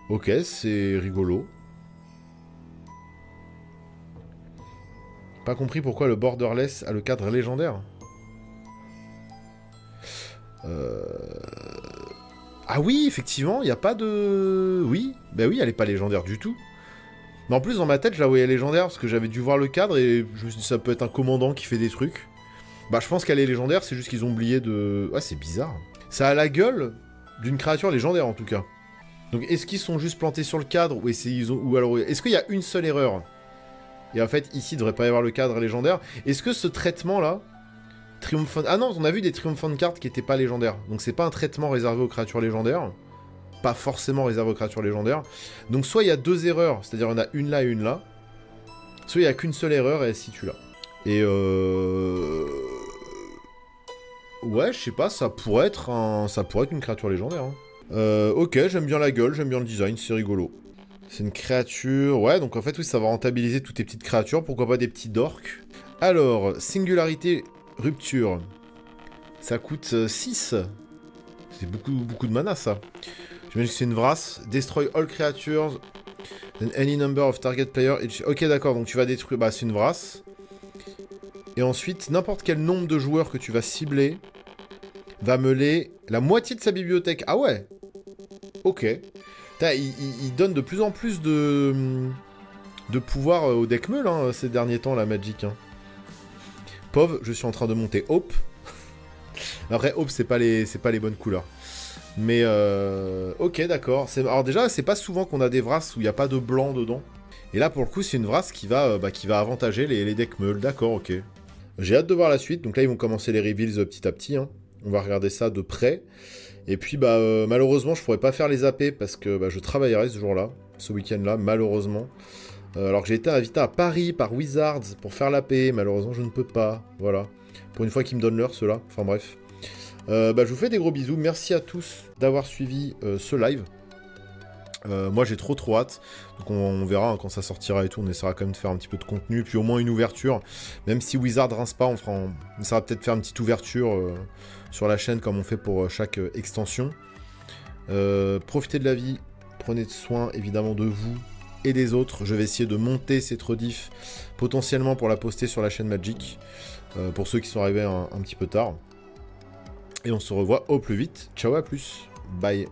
Ok, c'est rigolo. Pas compris pourquoi le Borderless a le cadre légendaire. Ah oui, effectivement, il n'y a pas de... Oui, bah oui, elle est pas légendaire du tout. Mais en plus, dans ma tête, je la voyais légendaire, parce que j'avais dû voir le cadre, et je me suis dit, ça peut être un commandant qui fait des trucs. Bah, je pense qu'elle est légendaire, c'est juste qu'ils ont oublié de... Ouais, c'est bizarre. Ça a la gueule d'une créature légendaire, en tout cas. Donc, est-ce qu'ils sont juste plantés sur le cadre, ou est-ce qu'il y a une seule erreur? Et en fait, ici, il devrait pas y avoir le cadre légendaire. Est-ce que ce traitement-là... Ah non, on a vu des Triumphant cartes qui étaient pas légendaires. Donc c'est pas un traitement réservé aux créatures légendaires. Pas forcément réservé aux créatures légendaires. Donc soit il y a deux erreurs, c'est-à-dire il y en a une là et une là. Soit il y a qu'une seule erreur et elle se situe là. Et ouais, je sais pas, ça pourrait être une créature légendaire. Hein. Ok, j'aime bien la gueule, j'aime bien le design, c'est rigolo. C'est une créature... Ouais, donc en fait, oui, ça va rentabiliser toutes tes petites créatures. Pourquoi pas des petits dorks. Alors, singularité... Rupture. Ça coûte 6. C'est beaucoup de mana, ça. J'imagine que c'est une vrasse. Destroy all creatures. Then any number of target player. Ok, d'accord, donc tu vas détruire... Bah, c'est une vrasse. Et ensuite, n'importe quel nombre de joueurs que tu vas cibler va meuler la moitié de sa bibliothèque. Ah ouais. Ok. Il donne de plus en plus de pouvoir au deck meule, hein, ces derniers temps, la Magic, hein. Pauvre, je suis en train de monter Hope. Après, Hope, c'est pas les bonnes couleurs. Mais, ok, d'accord. Alors déjà, c'est pas souvent qu'on a des Vrasses où il n'y a pas de blanc dedans. Et là, pour le coup, c'est une Vrasse qui va avantager les decks meules. D'accord, ok. J'ai hâte de voir la suite. Donc là, ils vont commencer les reveals petit à petit. Hein. On va regarder ça de près. Et puis, malheureusement, je pourrais pas faire les AP parce que je travaillerai ce jour-là, ce week-end-là, malheureusement. Alors que j'ai été invité à Paris par Wizards pour faire l'AP, malheureusement je ne peux pas, voilà. Pour une fois qu'ils me donnent l'heure, ceux-là, enfin bref. Je vous fais des gros bisous, merci à tous d'avoir suivi ce live. Moi j'ai trop hâte, donc on verra hein, quand ça sortira et tout, on essaiera quand même de faire un petit peu de contenu, puis au moins une ouverture. Même si Wizard rince pas, on essaiera peut-être de faire une petite ouverture sur la chaîne comme on fait pour chaque extension. Profitez de la vie, prenez soin évidemment de vous et des autres. Je vais essayer de monter cette rediff potentiellement pour la poster sur la chaîne Magic, pour ceux qui sont arrivés un petit peu tard. Et on se revoit au plus vite. Ciao, à plus. Bye.